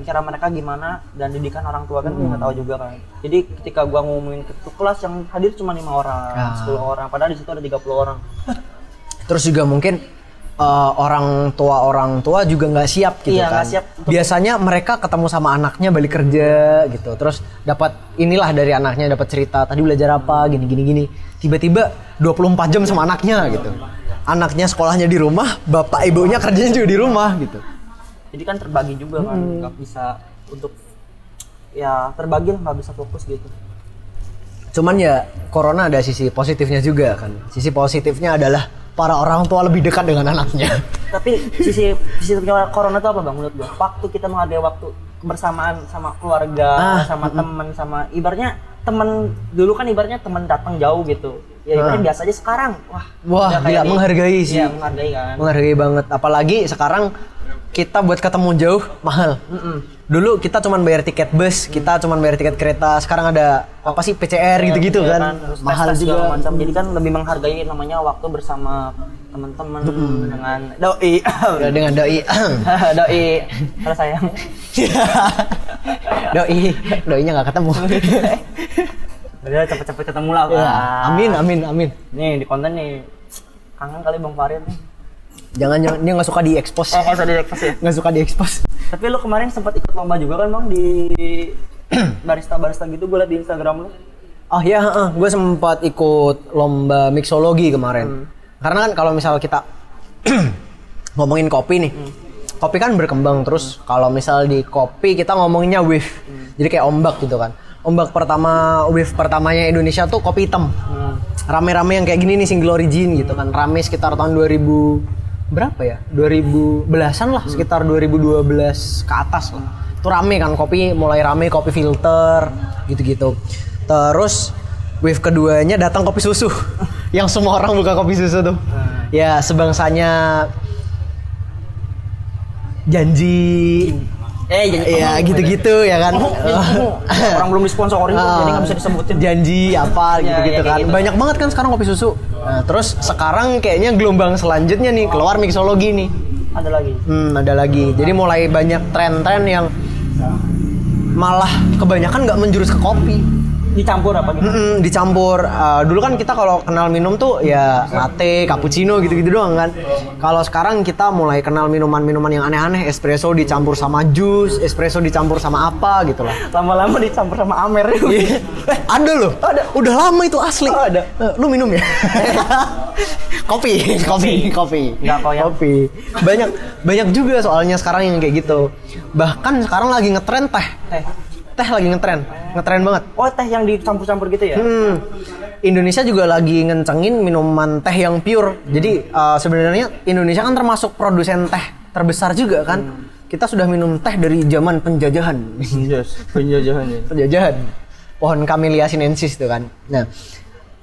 Speaker 2: cara mereka gimana, dan didikan orang tua kan gue nggak tahu juga kan. Jadi ketika gue ngomongin ke kelas yang hadir cuma 5 orang, 10 orang, padahal di situ ada 30 orang.
Speaker 1: Terus juga mungkin orang tua juga nggak siap gitu kan.
Speaker 2: Nggak siap.
Speaker 1: Biasanya mereka ketemu sama anaknya balik kerja gitu, terus dapat inilah dari anaknya, dapat cerita tadi belajar apa gini. Tiba-tiba 24 jam sama anaknya gitu. Anaknya sekolahnya di rumah, bapak ibunya kerjanya juga di rumah gitu.
Speaker 2: Jadi kan terbagi juga kan, nggak bisa untuk ya terbagi lah, nggak bisa fokus gitu.
Speaker 1: Cuman ya corona ada sisi positifnya juga kan. Sisi positifnya adalah para orang tua lebih dekat dengan anaknya.
Speaker 2: Tapi sisi corona itu apa bang menurut gua? Waktu kita menghargai waktu kebersamaan sama keluarga, sama teman, sama ibaratnya teman dulu kan ibaratnya teman datang jauh gitu. Ya ibaratnya biasa aja. Sekarang
Speaker 1: wah gila, menghargai sih.
Speaker 2: Iya, menghargai kan.
Speaker 1: Menghargai banget. Apalagi sekarang kita buat ketemu jauh mahal. Dulu kita cuman bayar tiket bus, kita cuman bayar tiket kereta. Sekarang ada apa sih PCR gitu-gitu kan. Mahal juga.
Speaker 2: Macam. Jadi kan lebih menghargai namanya waktu bersama teman-teman dengan doi.
Speaker 1: Dengan doi.
Speaker 2: Doi. Kalau sayang.
Speaker 1: Doinya nggak ketemu.
Speaker 2: Udah cepet-cepet ketemu lah.
Speaker 1: Ya, amin.
Speaker 2: Nih di konten nih kangen kali Bang Farid nih.
Speaker 1: Jangan dia nggak suka diekspos.
Speaker 2: Nggak suka diekspos ya?
Speaker 1: Nggak suka diekspos.
Speaker 2: Tapi lu kemarin sempat ikut lomba juga kan Bang di barista gitu, gue liat di Instagram lu.
Speaker 1: Oh iya, gue sempat ikut lomba mixologi kemarin. Karena kan kalau misal kita ngomongin kopi nih, kopi kan berkembang terus. Kalau misal di kopi kita ngomonginnya wave, jadi kayak ombak gitu kan. Wave pertamanya Indonesia tuh kopi hitam. Rame-rame yang kayak gini nih, single origin gitu kan. Rame sekitar tahun 2000 berapa ya? 2010-an lah, sekitar 2012 ke atas lah. Itu rame kan, kopi mulai rame, kopi filter gitu-gitu. Terus wave keduanya datang kopi susu. Yang semua orang buka kopi susu tuh. Ya sebangsanya janji. Ya gitu-gitu ya kan.
Speaker 2: Orang belum disponsorin jadi nggak bisa disebutin.
Speaker 1: Janji apa gitu-gitu kan.
Speaker 2: Gitu.
Speaker 1: Banyak banget kan sekarang kopi susu. Nah, terus sekarang kayaknya gelombang selanjutnya nih keluar mixologi nih.
Speaker 2: Ada lagi.
Speaker 1: Ada lagi. Jadi mulai banyak tren-tren yang malah kebanyakan nggak menjurus ke kopi.
Speaker 2: Dicampur apa gitu?
Speaker 1: Dicampur. Dulu kan kita kalau kenal minum tuh ya latte, cappuccino gitu-gitu doang kan. Kalau sekarang kita mulai kenal minuman-minuman yang aneh-aneh, espresso dicampur sama jus, espresso dicampur sama apa gitu lah.
Speaker 2: Lama-lama dicampur sama Amer.
Speaker 1: Ada loh.
Speaker 2: Ada.
Speaker 1: Udah lama itu asli.
Speaker 2: Oh, ada.
Speaker 1: Lu minum ya? kopi.
Speaker 2: Nggak kok yang-
Speaker 1: Kopi. Banyak juga soalnya sekarang yang kayak gitu. Bahkan sekarang lagi ngetren teh. Teh lagi ngetren banget.
Speaker 2: Oh, teh yang dicampur-campur gitu ya?
Speaker 1: Indonesia juga lagi ngencengin minuman teh yang pure. Jadi sebenarnya Indonesia kan termasuk produsen teh terbesar juga kan. Kita sudah minum teh dari zaman penjajahan.
Speaker 2: Yes, penjajahan ya.
Speaker 1: Penjajahan. Pohon Camellia sinensis itu kan. Nah,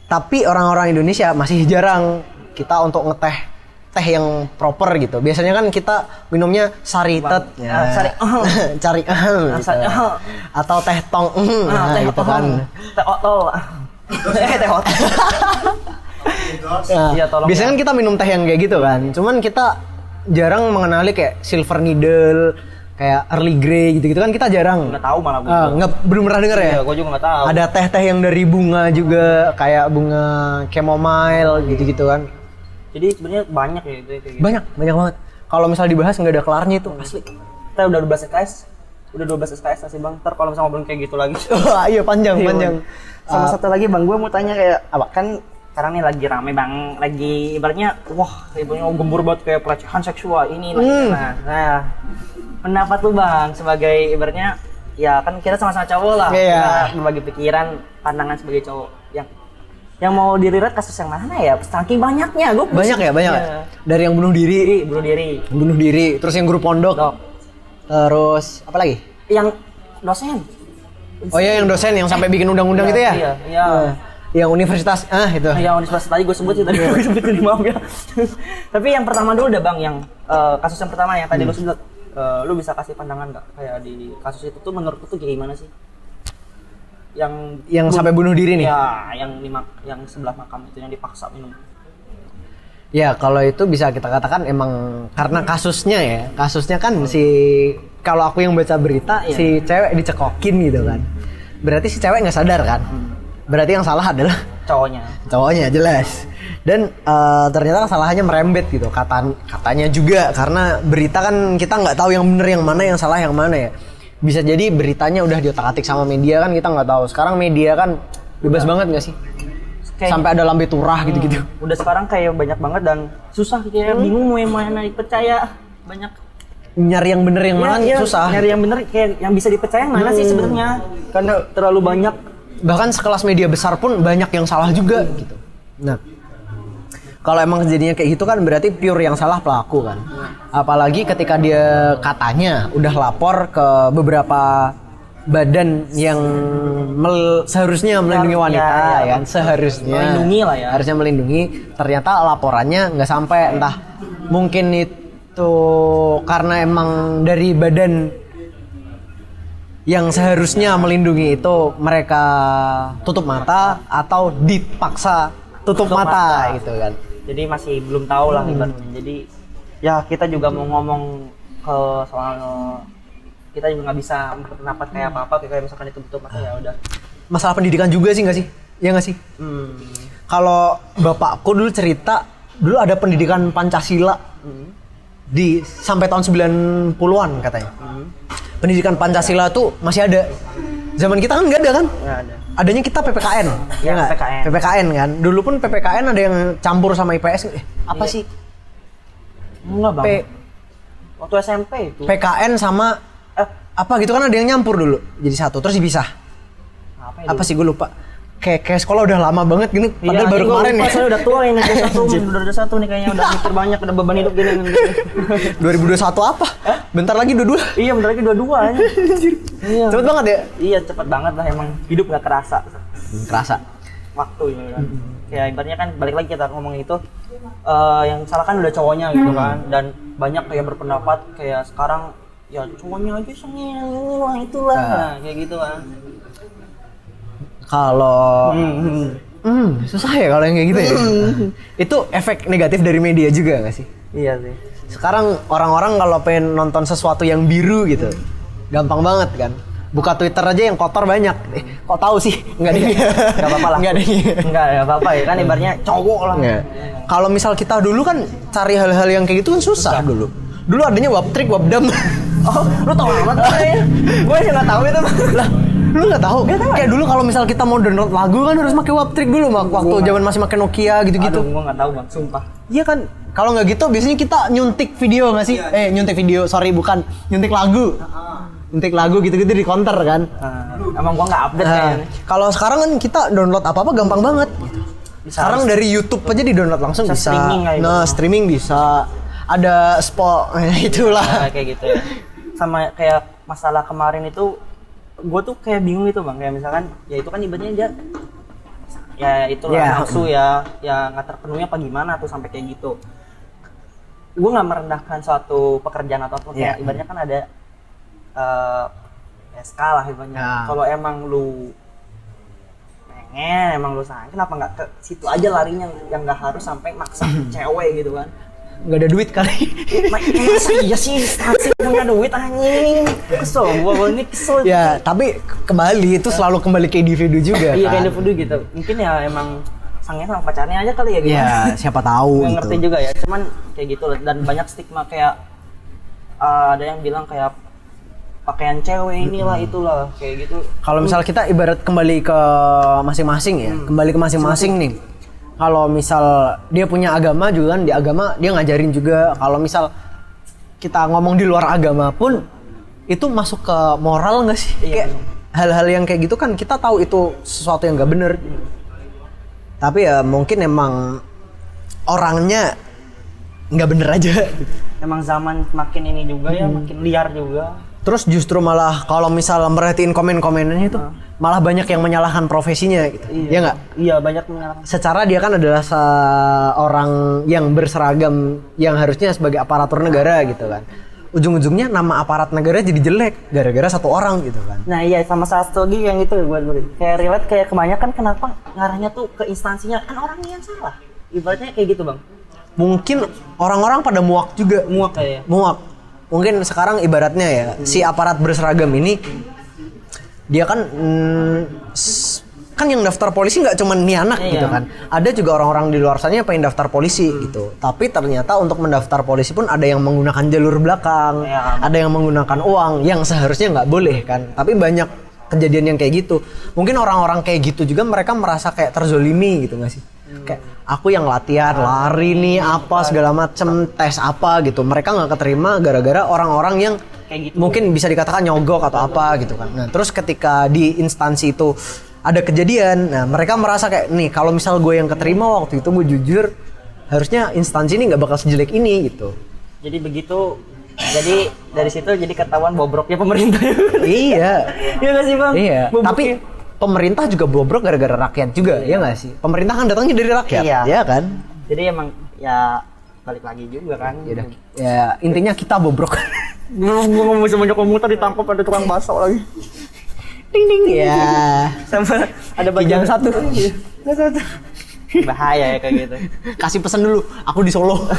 Speaker 1: tapi orang-orang Indonesia masih jarang kita untuk ngeteh teh yang proper gitu. Biasanya kan kita minumnya saritet, cari gitu. Atau teh tong,
Speaker 2: Teh
Speaker 1: gitu kan.
Speaker 2: Teh otol. Teh otol.
Speaker 1: Nah,
Speaker 2: Iya, tolong
Speaker 1: biasanya
Speaker 2: ya.
Speaker 1: kan kita minum teh yang kayak gitu kan. Cuman kita jarang mengenali kayak silver needle, kayak early grey gitu-gitu kan kita jarang.
Speaker 2: Nggak tahu malah gue.
Speaker 1: Belum pernah denger ya?
Speaker 2: Iya, gue juga nggak tahu.
Speaker 1: Ada teh-teh yang dari bunga juga, kayak bunga chamomile gitu-gitu kan.
Speaker 2: Jadi sebenarnya banyak ya itu kayak gitu.
Speaker 1: Banyak banget. Kalau misal dibahas nggak ada kelarnya itu asli.
Speaker 2: Kita udah 12 SKS. Udah 12 SKS sih Bang. Ntar kalau misalnya ngobrol kayak gitu lagi.
Speaker 1: Wah, iya panjang.
Speaker 2: Sama satu lagi Bang, gue mau tanya kayak apa kan sekarang nih lagi rame Bang, lagi ibaratnya wah ibaratnya gembur banget kayak pelecehan seksual ini nah pendapat lu Bang sebagai ibaratnya ya kan kita sama-sama cowok lah,
Speaker 1: Iya.
Speaker 2: kita berbagi pikiran, pandangan sebagai cowok yang mau diriret kasus yang mana ya? Saking banyaknya, gue
Speaker 1: Banyak ya. Dari yang bunuh diri,
Speaker 2: bunuh diri,
Speaker 1: terus yang guru pondok,
Speaker 2: Dok.
Speaker 1: terus apa lagi?
Speaker 2: yang dosen.
Speaker 1: Oh iya, yang dosen yang sampai bikin undang-undang itu ya?
Speaker 2: Iya.
Speaker 1: Yang universitas, itu.
Speaker 2: Yang universitas tadi gue sebut sih tadi gue sebutin, maaf ya. Tapi yang pertama dulu udah Bang, yang kasus yang pertama yang tadi lu sebut, lu bisa kasih pandangan nggak kayak di kasus itu tuh menurut lu tuh gimana sih?
Speaker 1: Yang sampai bunuh diri nih?
Speaker 2: Ya, yang sebelah makam itu yang dipaksa minum.
Speaker 1: Ya kalau itu bisa kita katakan emang karena kasusnya kan kalau aku yang baca berita si cewek dicekokin gitu kan, berarti si cewek nggak sadar kan, berarti yang salah adalah cowoknya jelas. Dan ternyata kesalahannya merembet gitu katanya juga, karena berita kan kita nggak tahu yang bener yang mana, yang salah yang mana ya. Bisa jadi beritanya udah diotak-atik sama media kan, kita nggak tahu. Sekarang media kan bebas banget nggak sih? Sampai ada lambe turah gitu-gitu.
Speaker 2: Udah sekarang kayak banyak banget dan susah kayak bingung mau yang mana dipercaya. Banyak
Speaker 1: nyari yang bener yang mana susah.
Speaker 2: Nyari yang bener kayak yang bisa dipercaya yang mana sih sebenarnya? Karena terlalu banyak.
Speaker 1: Bahkan sekelas media besar pun banyak yang salah juga gitu. Nah, kalau emang kejadiannya kayak gitu kan berarti pure yang salah pelaku kan. Apalagi ketika dia katanya udah lapor ke beberapa badan yang seharusnya melindungi wanita ya kan, seharusnya
Speaker 2: melindungi lah ya.
Speaker 1: Harusnya melindungi, ternyata laporannya nggak sampai, entah mungkin itu karena emang dari badan yang seharusnya melindungi itu mereka tutup mata atau dipaksa tutup mata gitu kan.
Speaker 2: Jadi masih belum tahu lah ibaratnya. Jadi ya kita juga mau ngomong ke soal kita juga nggak bisa berpendapat kayak apa-apa kayak misalkan itu tutup mata ya udah.
Speaker 1: Masalah pendidikan juga sih nggak sih? Ya nggak sih? Kalau bapakku dulu cerita, dulu ada pendidikan Pancasila di sampai tahun 90-an katanya. Pendidikan Pancasila tuh masih ada. Zaman kita kan nggak ada kan?
Speaker 2: Nggak ada.
Speaker 1: Adanya kita PPKN. Ya nggak? PPKN kan. Dulu pun PPKN ada yang campur sama IPS. Apa sih?
Speaker 2: Enggak Bang. Waktu SMP itu.
Speaker 1: PKN sama apa gitu kan ada yang nyampur dulu jadi satu terus dipisah. Apa sih gue lupa. Kayak sekolah udah lama banget gini, padahal baru kemarin ya.
Speaker 2: Saya udah tua ini, udah satu nih kayaknya, udah mikir banyak, udah beban hidup gini.
Speaker 1: 2021 apa? Bentar lagi 22.
Speaker 2: Iya, bentar lagi 22 aja. Iya.
Speaker 1: Cepet banget ya?
Speaker 2: Iya, cepet banget lah, emang hidup gak terasa.
Speaker 1: Terasa.
Speaker 2: Waktu ini kan. Kayak ibaratnya kan balik lagi kita ngomong itu, yang salah kan udah cowoknya gitu kan, dan banyak kayak berpendapat kayak sekarang ya cowoknya aja sengil lah itulah, kayak gitu kan.
Speaker 1: Kalau susah ya kalau yang kayak gitu ya. Itu efek negatif dari media juga nggak sih?
Speaker 2: Iya sih.
Speaker 1: Sekarang orang-orang kalau pengen nonton sesuatu yang biru gitu, gampang banget kan. Buka Twitter aja yang kotor banyak. Kok tahu sih? Enggak deh.
Speaker 2: Enggak apa-apa lah. Enggak apa-apa ya kan ibaratnya cowok lah.
Speaker 1: Kalau misal kita dulu kan cari hal-hal yang kayak gitu kan susah dulu. Dulu adanya Waptrik, Wapdam.
Speaker 2: Oh, lu tau amat ya? Gue aja nggak tahu itu.
Speaker 1: Lah, lu nggak tahu? Kayak dulu kalau misal kita mau download lagu kan harus pakai Waptrik dulu, waktu zaman masih pakai Nokia gitu-gitu.
Speaker 2: Aduh, gue nggak tahu bang, sumpah.
Speaker 1: Iya kan? Kalau nggak gitu biasanya kita nyuntik video nggak sih? Nyuntik video, sorry bukan nyuntik lagu. Nyuntik lagu gitu-gitu di counter kan?
Speaker 2: Emang gua nggak update kayaknya.
Speaker 1: Kalau sekarang kan kita download apa-apa gampang banget. Sekarang dari YouTube aja di download langsung bisa. Streaming bisa. Ada spot itulah.
Speaker 2: Kayak gitu ya. Sama kayak masalah kemarin itu, gue tuh kayak bingung gitu bang. Kayak misalkan, ya itu kan ibaratnya aja. Ya itulah nafsu ya nggak terpenuhi apa gimana tuh sampai kayak gitu. Gue nggak merendahkan suatu pekerjaan atau apa. Kayak ibaratnya kan ada SK lah ibaratnya. Kalau emang lu pengen, emang lu sayang, kenapa nggak ke situ aja larinya, yang nggak harus sampai maksa cewek gitu kan?
Speaker 1: Nggak ada duit kali.
Speaker 2: Masa iya sih instansi punya duit anjing. Kesel gua ini kesel.
Speaker 1: Ya tapi kembali itu selalu kembali ke individu juga.
Speaker 2: Iya,
Speaker 1: kan?
Speaker 2: ke individu gitu. Mungkin ya emang sangnya sama pacarnya aja kali ya gitu.
Speaker 1: Iya, siapa tahu.
Speaker 2: Nggak ngerti juga ya. Cuman kayak gitu loh. Dan banyak stigma kayak ada yang bilang kayak pakaian cewek inilah itulah kayak gitu.
Speaker 1: Kalau misal kita ibarat kembali ke masing-masing ya, kembali ke masing-masing nih. Kalau misal dia punya agama juga kan, di agama dia ngajarin juga. Kalau misal kita ngomong di luar agama pun itu masuk ke moral nggak sih?
Speaker 2: Iya,
Speaker 1: kayak hal-hal yang kayak gitu kan kita tahu itu sesuatu yang nggak bener. Tapi ya mungkin emang orangnya nggak bener aja.
Speaker 2: Emang zaman makin ini juga ya, makin liar juga.
Speaker 1: Terus justru malah kalau misal merhatiin komen-komenannya itu malah banyak yang menyalahkan profesinya gitu. Iya nggak?
Speaker 2: Iya, banyak menyalahkan.
Speaker 1: Secara dia kan adalah seorang yang berseragam yang harusnya sebagai aparatur negara gitu kan. Ujung-ujungnya nama aparat negara jadi jelek gara-gara satu orang gitu kan.
Speaker 2: Nah iya, sama satu lagi yang itu gue kayak relate, kayak kebanyakan kenapa ngarahnya tuh ke instansinya, kan orangnya yang salah. Ibaratnya kayak gitu bang.
Speaker 1: Mungkin orang-orang pada muak juga.
Speaker 2: Muak kayak.
Speaker 1: Muak. Mungkin sekarang ibaratnya ya si aparat berseragam ini dia kan kan yang daftar polisi nggak cuma nih anak gitu kan. Ada juga orang-orang di luar sana yang pengen daftar polisi gitu. Tapi ternyata untuk mendaftar polisi pun ada yang menggunakan jalur belakang, ada yang menggunakan uang yang seharusnya nggak boleh kan. Tapi banyak kejadian yang kayak gitu. Mungkin orang-orang kayak gitu juga mereka merasa kayak terzolimi gitu nggak sih? Kayak aku yang latihan lari nih apa segala macem tes apa gitu, mereka nggak keterima gara-gara orang-orang yang kayak gitu. Mungkin bisa dikatakan nyogok atau apa gitu kan. Nah terus ketika di instansi itu ada kejadian, nah mereka merasa kayak nih kalau misal gue yang keterima waktu itu gue jujur harusnya instansi ini nggak bakal sejelek ini gitu.
Speaker 2: Jadi begitu, jadi dari situ jadi ketahuan bobroknya pemerintah.
Speaker 1: Iya.
Speaker 2: Iya nggak sih bang?
Speaker 1: Iya. Tapi pemerintah juga bobrok gara-gara rakyat juga, ya nggak sih? Pemerintah kan datangnya dari rakyat, ya kan?
Speaker 2: Jadi emang ya balik lagi juga kan.
Speaker 1: Ya intinya kita bobrok.
Speaker 2: Gue ngomong sama komuter ditangkap ada tukang bakso lagi.
Speaker 1: Ding ding ya.
Speaker 2: Sama ada
Speaker 1: Kijang satu.
Speaker 2: Bahaya ya kayak gitu.
Speaker 1: Kasih pesan dulu, aku di Solo.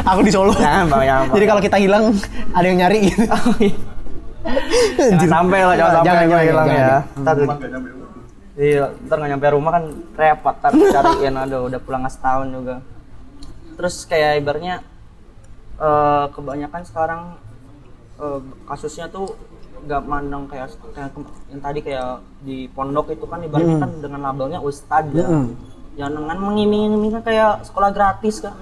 Speaker 1: Aku di Solo. Jadi kalau kita hilang ada yang nyari gitu.
Speaker 2: Jangan sampai lah, jangan hilang ya. Iya, ntar nggak nyampe rumah kan repot, ntar cariin, aduh udah pulang setahun juga. Terus kayak ibaratnya kebanyakan sekarang kasusnya tuh nggak mandang kayak yang tadi kayak di pondok itu kan ibaratnya kan dengan labelnya ustad ya. Jangan mengiming-imingkan kayak sekolah gratis kan.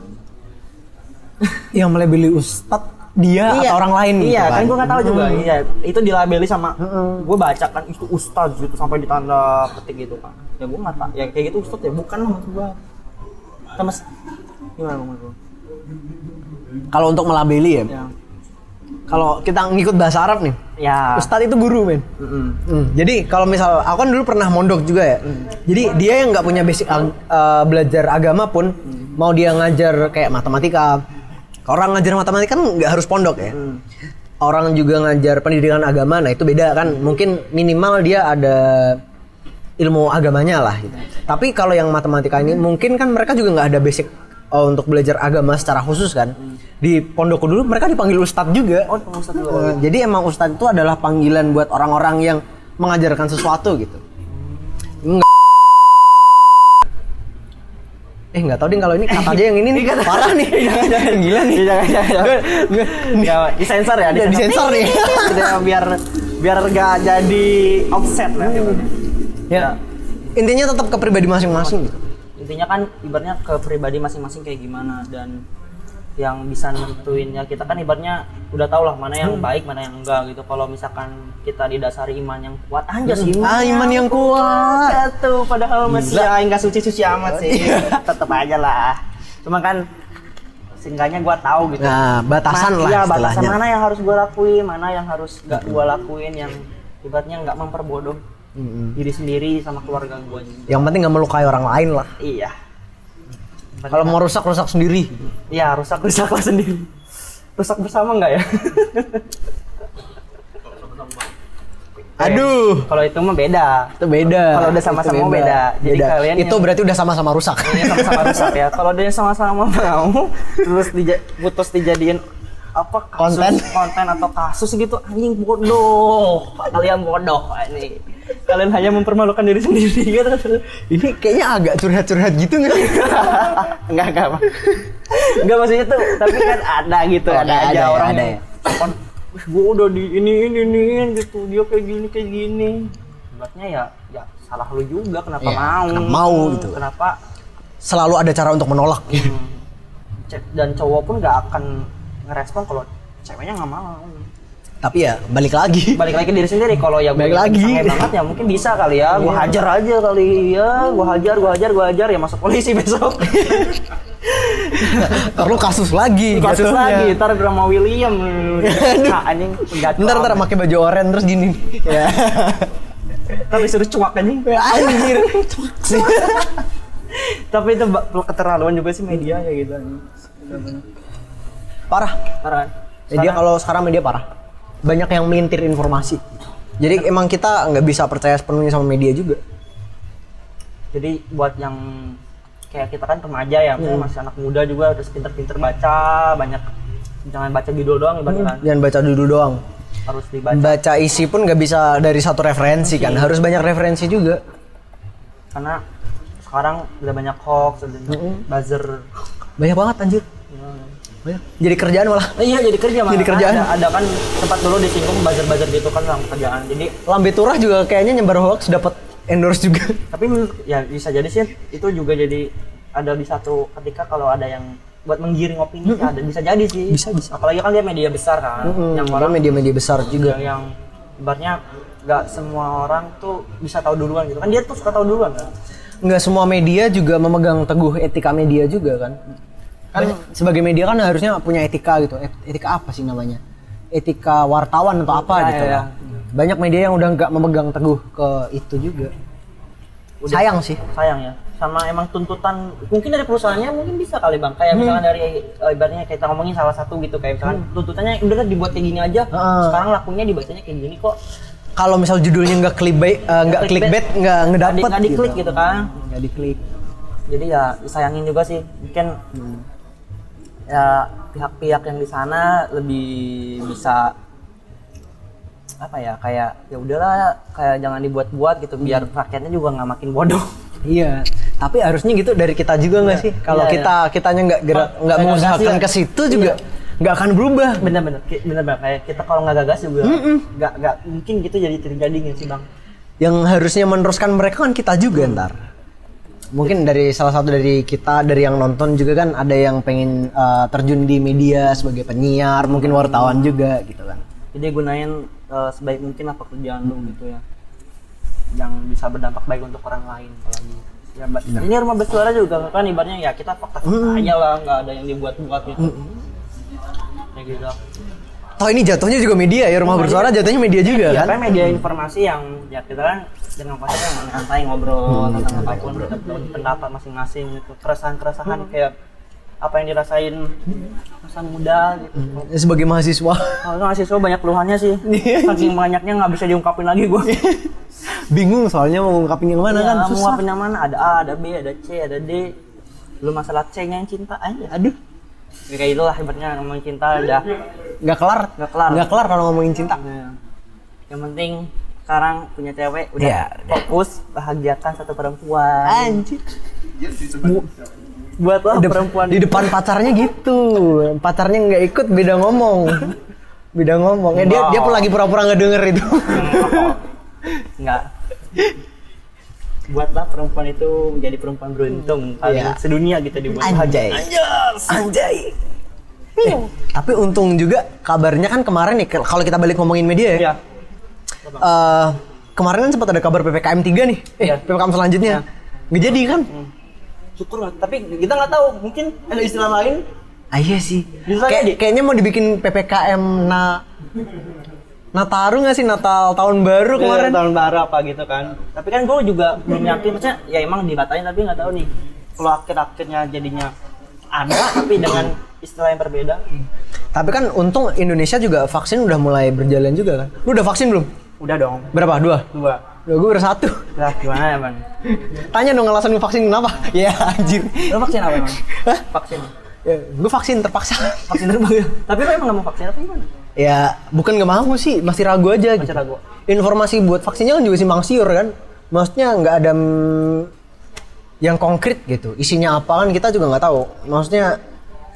Speaker 1: Yang melebeli ustad dia atau orang lain gitu
Speaker 2: iya kan gue nggak tahu juga. Iya, itu dilabeli sama gue baca kan itu ustaz gitu sampai ditanda petik gitu kan. Ya gue nggak tahu ya kayak gitu ustaz ya, bukan lah maksud gue. Mas gimana menurut gue
Speaker 1: kalau untuk melabeli ya. Kalau kita ngikut bahasa Arab nih ya, ustadz itu guru men. Jadi kalau misal aku kan dulu pernah mondok juga ya. Jadi dia yang nggak punya basic belajar agama pun mau dia ngajar kayak matematika. Orang ngajar matematika kan nggak harus pondok ya. Orang juga ngajar pendidikan agama, nah itu beda kan. Mungkin minimal dia ada ilmu agamanya lah gitu. Tapi kalau yang matematika ini mungkin kan mereka juga nggak ada basic untuk belajar agama secara khusus kan. Di pondokku dulu mereka dipanggil ustadz juga.
Speaker 2: Oh, Ustadz dulu.
Speaker 1: Jadi emang ustadz itu adalah panggilan buat orang-orang yang mengajarkan sesuatu gitu. Nggak tahu deh kalau ini kata dia yang ini nih parah nih. Gila nih.
Speaker 2: Jangan. Ya, disensor ya,
Speaker 1: disensor nih.
Speaker 2: biar nggak jadi offset lah.
Speaker 1: Ya. Intinya tetap ke pribadi masing-masing gitu.
Speaker 2: Intinya kan ibaratnya ke pribadi masing-masing kayak gimana, dan yang bisa nentuin ya kita kan ibaratnya udah tau lah mana yang baik mana yang enggak gitu. Kalau misalkan kita didasari iman yang kuat, anjas
Speaker 1: Iman yang kuat.
Speaker 2: tuh padahal masih ya enggak suci amat sih. Tetep aja lah, cuma kan seenggaknya gua tahu gitu.
Speaker 1: Nah, batasan lah
Speaker 2: ya,
Speaker 1: istilahnya.
Speaker 2: batasan mana yang harus gua lakuin, mana yang harus gak gua lakuin, yang ibaratnya nggak memperbodoh diri sendiri sama keluarga gua juga.
Speaker 1: Yang penting nggak melukai orang lain lah.
Speaker 2: Iya.
Speaker 1: Kalau mau rusak sendiri.
Speaker 2: Iya, rusak lah sendiri. Rusak bersama enggak ya?
Speaker 1: Aduh.
Speaker 2: Kalau itu mah beda.
Speaker 1: Itu beda.
Speaker 2: Kalau udah sama-sama
Speaker 1: Itu
Speaker 2: beda. Jadi kalian
Speaker 1: itu berarti udah sama-sama rusak.
Speaker 2: Ini sama-sama rusak ya. Kalau dia sama-sama mau terus putus dijadiin apa konten atau kasus gitu, anjing bodoh. Kalian bodoh ini. Kalian hanya mempermalukan diri sendiri gitu.
Speaker 1: Ini kayaknya agak curhat-curhat gitu nggak sih?
Speaker 2: Enggak maksudnya tuh, tapi kan ada gitu, ada aja orang
Speaker 1: ada
Speaker 2: yang gue udah di ini gitu, dia kayak gini. Buatnya ya salah lu juga, kenapa
Speaker 1: mau gitu.
Speaker 2: Kenapa
Speaker 1: selalu ada cara untuk menolak.
Speaker 2: Dan cowok pun gak akan ngerespon kalau ceweknya nggak mau.
Speaker 1: Tapi ya balik lagi
Speaker 2: ke diri sendiri. Kalau ya
Speaker 1: balik lagi
Speaker 2: banget ya mungkin bisa kali ya. Gua hajar aja kali ya. Gua hajar ya, masuk polisi besok.
Speaker 1: Ntar lu kasus lagi.
Speaker 2: Ntar drama William. Anjing
Speaker 1: ntar pakai baju oranye terus gini. Ya.
Speaker 2: Tapi suruh cuak anjing.
Speaker 1: Anjir.
Speaker 2: Tapi itu keterlaluan juga sih media kayak gitu.
Speaker 1: Parah. Media kalau sekarang media parah. Banyak yang melintir informasi. Jadi emang kita nggak bisa percaya sepenuhnya sama media juga.
Speaker 2: Jadi buat yang kayak kita kan remaja ya, masih anak muda juga, harus pinter-pinter baca, banyak, jangan baca judul doang ibaratnya.
Speaker 1: Jangan baca judul doang.
Speaker 2: Harus dibaca.
Speaker 1: Baca isi pun nggak bisa dari satu referensi kan, harus banyak referensi juga.
Speaker 2: Karena sekarang udah banyak hoax, udah buzzer.
Speaker 1: Banyak banget anjir. Jadi kerjaan malah.
Speaker 2: Iya, jadi kerja malah.
Speaker 1: Jadi kerjaan.
Speaker 2: Ada kan tempat dulu disinggung buzzer gitu kan dalam kerjaan. Jadi
Speaker 1: Lambe Turah juga kayaknya nyebar hoax dapat endorse juga.
Speaker 2: Tapi ya bisa jadi sih itu juga jadi ada di satu ketika kalau ada yang buat menggiring opini ada bisa jadi sih.
Speaker 1: Bisa.
Speaker 2: Apalagi kan dia media besar kan.
Speaker 1: Yang orang media-media besar juga.
Speaker 2: Yang ibaratnya nggak semua orang tuh bisa tahu duluan gitu kan. Dia tuh suka tahu duluan kan.
Speaker 1: Nggak semua media juga memegang teguh etika media juga kan. Kan sebagai media kan harusnya punya etika gitu. Etika apa sih namanya? Etika wartawan atau apa gitu ya. Banyak media yang udah nggak memegang teguh ke itu juga. Sayang sih.
Speaker 2: Sayang ya. Sama emang tuntutan mungkin dari perusahaannya mungkin bisa kali Bang. Kayak misalnya dari ibaratnya kita ngomongin salah satu gitu, kayak misalnya tuntutannya udah dibuat kayak gini aja. Sekarang lakunya dibacanya kayak gini kok.
Speaker 1: Kalau misal judulnya nggak clickbait, nggak ngedapet
Speaker 2: nggak diklik gitu kan.
Speaker 1: Nggak diklik.
Speaker 2: Jadi ya disayangin juga sih. Mungkin ya pihak-pihak yang di sana lebih bisa apa ya, kayak ya udahlah, kayak jangan dibuat-buat gitu biar rakyatnya juga nggak makin bodoh.
Speaker 1: Iya, tapi harusnya gitu dari kita juga nggak sih? Kalau kitanya nggak mengusahakan ke situ juga nggak akan berubah.
Speaker 2: Bener kayak kita kalau nggak gagas juga nggak mungkin gitu jadi terjadi nggak sih Bang?
Speaker 1: Yang harusnya meneruskan mereka kan kita juga ntar. Mungkin dari salah satu dari kita, dari yang nonton juga kan ada yang pengen terjun di media sebagai penyiar, mungkin wartawan juga gitu kan.
Speaker 2: Jadi gunain sebaik mungkin lah pekerjaan lu gitu ya, yang bisa berdampak baik untuk orang lain. Apalagi ya, ini Rumah Bersuara juga kan ibaratnya ya kita fakta-fakta aja lah, nggak ada yang dibuat-buat gitu. Ya gitu.
Speaker 1: Toh ini jatuhnya juga media ya, Rumah Bersuara jatuhnya media juga kan?
Speaker 2: Iya, kan media informasi yang ya kita kan dengan pasnya yang santai ngobrol tentang apapun, pendapat masing-masing gitu, keresahan kayak apa yang dirasain masa muda gitu.
Speaker 1: Sebagai mahasiswa.
Speaker 2: Kalau mahasiswa banyak keluhannya sih. Saking banyaknya nggak bisa diungkapin lagi gua.
Speaker 1: Bingung soalnya mau ngungkapin yang mana kan susah.
Speaker 2: Mau ngungkapin yang mana? Ada A, ada B, ada C, ada D. Belum masalah C-nya yang cinta aja.
Speaker 1: Aduh,
Speaker 2: Ya, kayak itulah ibaratnya ngomongin cinta udah
Speaker 1: nggak kelar. Nggak kelar kalau ngomongin cinta.
Speaker 2: Nah, yang penting sekarang punya cewek udah
Speaker 1: Iya.
Speaker 2: fokus bahagiakan satu perempuan.
Speaker 1: Anjir.
Speaker 2: Buatlah perempuan
Speaker 1: Di depan pacarnya gitu. Pacarnya nggak ikut, beda ngomong. Beda ngomong. Ya dia pun lagi pura-pura nggak denger itu.
Speaker 2: Enggak. Buatlah perempuan itu menjadi perempuan beruntung paling
Speaker 1: Iya.
Speaker 2: sedunia gitu dibuat.
Speaker 1: Anjay. Anjay. Tapi untung juga kabarnya kan kemarin nih kalau kita balik ngomongin media ya.
Speaker 2: Iya.
Speaker 1: Kemarin kan sempat ada kabar PPKM 3 nih.
Speaker 2: Iya.
Speaker 1: PPKM selanjutnya. Nggak jadi kan?
Speaker 2: Syukur lah. Tapi kita nggak tahu, mungkin ada istilah lain.
Speaker 1: Iya sih.
Speaker 2: Bisa jadi.
Speaker 1: Kayaknya mau dibikin PPKM Nataru nggak sih, Natal tahun baru kemarin?
Speaker 2: Tahun baru apa gitu kan. Tapi kan gue juga belum yakin, maksudnya ya emang dibatalin tapi nggak tahu nih. Kalau akhir-akhirnya jadinya ada tapi dengan istilah yang berbeda.
Speaker 1: Tapi kan untung Indonesia juga vaksin udah mulai berjalan juga kan. Lu udah vaksin belum?
Speaker 2: Udah dong.
Speaker 1: Berapa? 2?
Speaker 2: 2.
Speaker 1: Gue baru 1.
Speaker 2: Lah gimana ya bang?
Speaker 1: Tanya dong alasan lu vaksin kenapa? Ya anjir.
Speaker 2: Lo vaksin apa emang?
Speaker 1: Hah?
Speaker 2: Vaksin.
Speaker 1: Ya, gue vaksin terpaksa.
Speaker 2: Vaksin terbang ya? Tapi lo emang nggak mau vaksin apa gimana?
Speaker 1: Ya bukan nggak mau sih, masih ragu aja.
Speaker 2: Masih
Speaker 1: gitu.
Speaker 2: ragu.
Speaker 1: Informasi buat vaksinnya kan juga simpang siur kan. Maksudnya nggak ada yang konkret gitu. Isinya apa kan kita juga nggak tahu. Maksudnya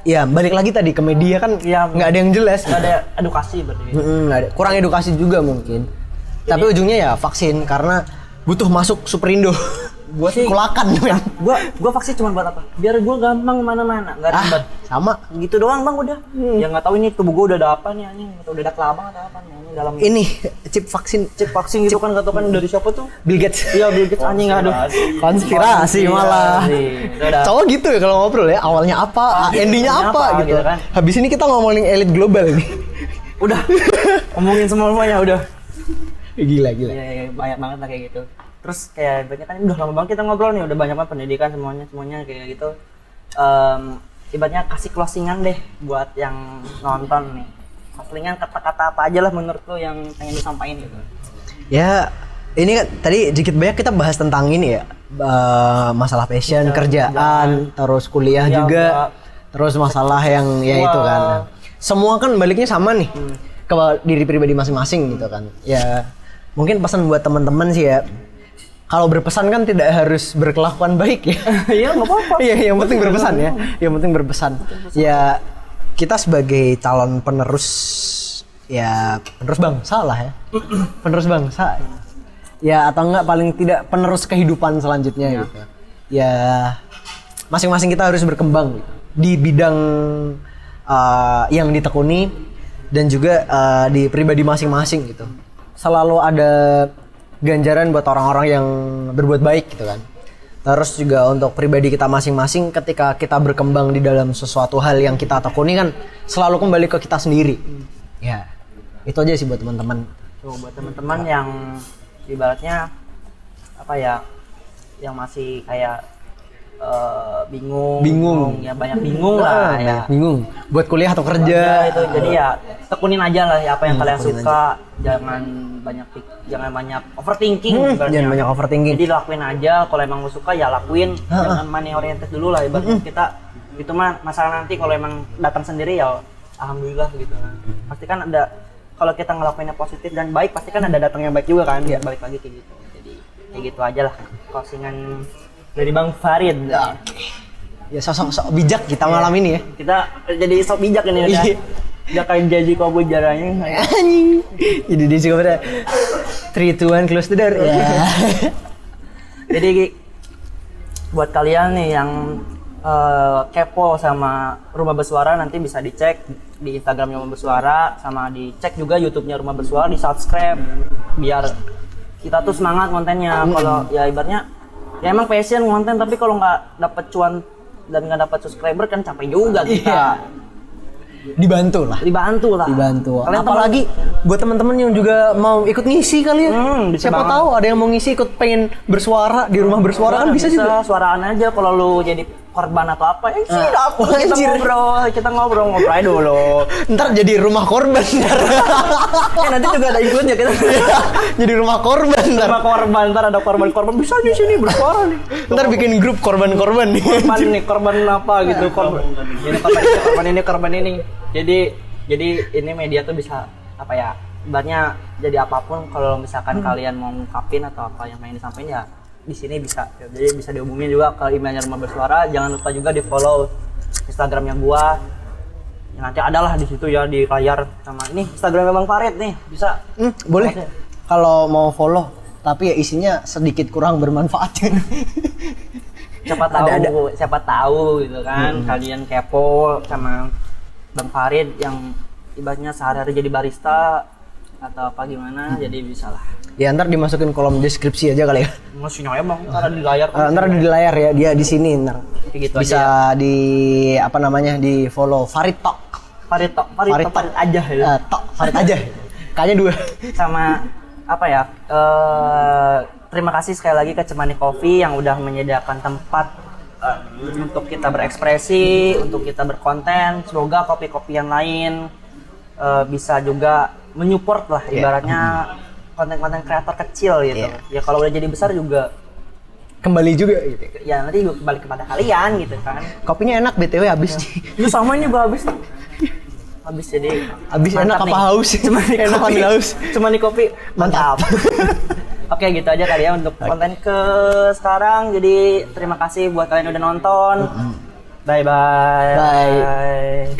Speaker 1: ya balik lagi tadi ke media kan
Speaker 2: Iya.
Speaker 1: nggak ada yang jelas.
Speaker 2: Nggak ada edukasi berarti.
Speaker 1: Nggak ada. Kurang edukasi juga mungkin. Tapi ujungnya ya vaksin karena butuh masuk Superindo.
Speaker 2: Gua sih
Speaker 1: Kulakan men.
Speaker 2: gua vaksin cuma buat apa? Biar gua gampang mana-mana, nggak ribet.
Speaker 1: Sama.
Speaker 2: Gitu doang bang udah. Ya nggak tahu ini tubuh gua udah ada apa nih anjing, atau udah ada kelabang atau apa nih anjing dalam
Speaker 1: Ini chip vaksin
Speaker 2: cek vaksin gitu kan, nggak tahu kan dari siapa tuh?
Speaker 1: Bill Gates.
Speaker 2: Iya Bill Gates anjing, aduh.
Speaker 1: Konspirasi malah.
Speaker 2: Itu udah.
Speaker 1: Cowok gitu ya kalau ngobrol ya, awalnya apa, endingnya apa gitu.
Speaker 2: kan.
Speaker 1: Habis ini kita ngomongin elit global nih.
Speaker 2: Udah ngomongin semuanya udah.
Speaker 1: Gila.
Speaker 2: Ya, banyak banget lah kayak gitu. Terus kayak banyak kan udah lama banget kita ngobrol nih, udah banyak banget pendidikan semuanya kayak gitu. Ibaratnya kasih closingan deh buat yang nonton nih. Closingan kata-kata apa aja lah menurut lo yang pengen disampaikan gitu.
Speaker 1: Ya, ini kan tadi dikit banyak kita bahas tentang ini ya. Masalah passion, kerjaan, terus kuliah
Speaker 2: Ya,
Speaker 1: juga.
Speaker 2: enggak.
Speaker 1: Terus masalah yang ya itu kan. Semua kan baliknya sama nih. Ke diri pribadi masing-masing gitu kan. Ya, mungkin pesan buat teman-teman sih ya. Kalau berpesan kan tidak harus berkelakuan baik ya.
Speaker 2: Iya nggak apa-apa.
Speaker 1: Iya, yang penting berpesan ya. Yang penting berpesan. Ya, kita sebagai calon penerus, ya penerus bangsa lah ya. Penerus bangsa. Ya atau enggak paling tidak penerus kehidupan selanjutnya gitu. Ya masing-masing kita harus berkembang gitu. Di bidang yang ditekuni dan juga di pribadi masing-masing gitu. Selalu ada ganjaran buat orang-orang yang berbuat baik gitu kan. Terus juga untuk pribadi kita masing-masing ketika kita berkembang di dalam sesuatu hal yang kita tekuni kan selalu kembali ke kita sendiri. Ya, itu aja sih buat teman-teman.
Speaker 2: Tuh buat teman-teman yang ibaratnya apa ya, yang masih kayak bingung ya, banyak bingung lah ya.
Speaker 1: Bingung buat kuliah atau kerja
Speaker 2: itu jadi ya tekunin aja lah ya apa yang kalian suka, jangan banyak overthinking ibaratnya.
Speaker 1: Jangan banyak overthinking.
Speaker 2: Jadi lakuin aja, kalau emang lu suka ya lakuin, jangan money oriented dulu lah ibaratnya. Kita itu mah masalah nanti, kalau emang datang sendiri ya alhamdulillah gitu. Pasti kan ada, kalau kita ngelakuinnya positif dan baik pasti kan ada datang yang baik juga kan. Balik lagi kayak gitu. Jadi kayak gitu aja lah closingan dari Bang Farid.
Speaker 1: Ya sosok bijak kita malam ini ya.
Speaker 2: Kita jadi sok bijak ini udah. Udah kayak jadi kobo jaranya.
Speaker 1: Anjing. Jadi dia juga pada 3, 2, 1 close the door. Ya.
Speaker 2: Jadi buat kalian nih yang kepo sama Rumah Bersuara, nanti bisa dicek di Instagramnya Rumah Bersuara, sama dicek juga YouTube-nya Rumah Bersuara, di subscribe biar kita tuh semangat kontennya. Kalau ya ibaratnya ya emang passion konten, tapi kalau nggak dapet cuan dan nggak dapet subscriber kan capek juga kita.
Speaker 1: Iya. Dibantu lah.
Speaker 2: Kalian
Speaker 1: Apalagi buat teman-teman yang juga mau ikut ngisi kali ya.
Speaker 2: Bisa
Speaker 1: Siapa
Speaker 2: banget.
Speaker 1: tahu ada yang mau ngisi ikut pengen bersuara di Rumah Bersuara kan bisa juga.
Speaker 2: Suaraan aja kalau lu jadi korban atau apa sih apa
Speaker 1: anjir.
Speaker 2: kita ngobrol aja dulu.
Speaker 1: Ntar jadi rumah korban ntar.
Speaker 2: Nanti juga ada ikutnya kita.
Speaker 1: Jadi rumah korban ntar.
Speaker 2: Sama korban, ntar ada korban bisa di sini bersuara nih.
Speaker 1: Ntar bikin grup korban-korban nih.
Speaker 2: Korban apa gitu, korban ini. Jadi ini media tuh bisa apa ya? Ibaratnya jadi apapun kalau misalkan kalian mau ngungkapin atau apa yang pengen disampaikan ya di sini bisa. Jadi bisa dihubungin juga ke emailnya Rumah Bersuara. Jangan lupa juga di follow Instagramnya gua. Ya, nanti adalah di situ ya di layar sama ini Instagramnya Bang Farid nih bisa.
Speaker 1: Boleh. Kalau mau follow, tapi ya isinya sedikit kurang bermanfaat.
Speaker 2: Siapa tahu gitu kan kalian kepo sama Bang Farid yang ibaratnya sehari-hari jadi barista atau apa gimana, jadi bisa lah.
Speaker 1: Ya ntar dimasukin kolom deskripsi aja kali ya.
Speaker 2: Masih ya Bang, ntar ada di layar.
Speaker 1: Ntar ada di layar ya, dia di sini ntar.
Speaker 2: Kayak gitu
Speaker 1: bisa
Speaker 2: aja ya.
Speaker 1: di apa namanya, di follow Farid Talk.
Speaker 2: Farid aja ya.
Speaker 1: Talk Farid aja. Kayaknya 2.
Speaker 2: Sama apa ya? Terima kasih sekali lagi ke Cemani Coffee yang udah menyediakan tempat untuk kita berekspresi, untuk kita berkonten. Semoga kopi-kopi yang lain bisa juga menyupport lah ibaratnya konten-konten kreator kecil gitu. Ya kalau udah jadi besar juga
Speaker 1: kembali juga gitu.
Speaker 2: Ya nanti juga kembali kepada kalian gitu kan.
Speaker 1: Kopinya enak BTW habis.
Speaker 2: Lu sama ini juga habis. Habis jadi
Speaker 1: habis enak apa haus?
Speaker 2: Cuma di
Speaker 1: enak
Speaker 2: kopi.
Speaker 1: haus.
Speaker 2: Cuma di kopi mantap. Oke, gitu aja kali ya untuk konten ke sekarang. Jadi terima kasih buat kalian udah nonton. Bye.
Speaker 1: Bye.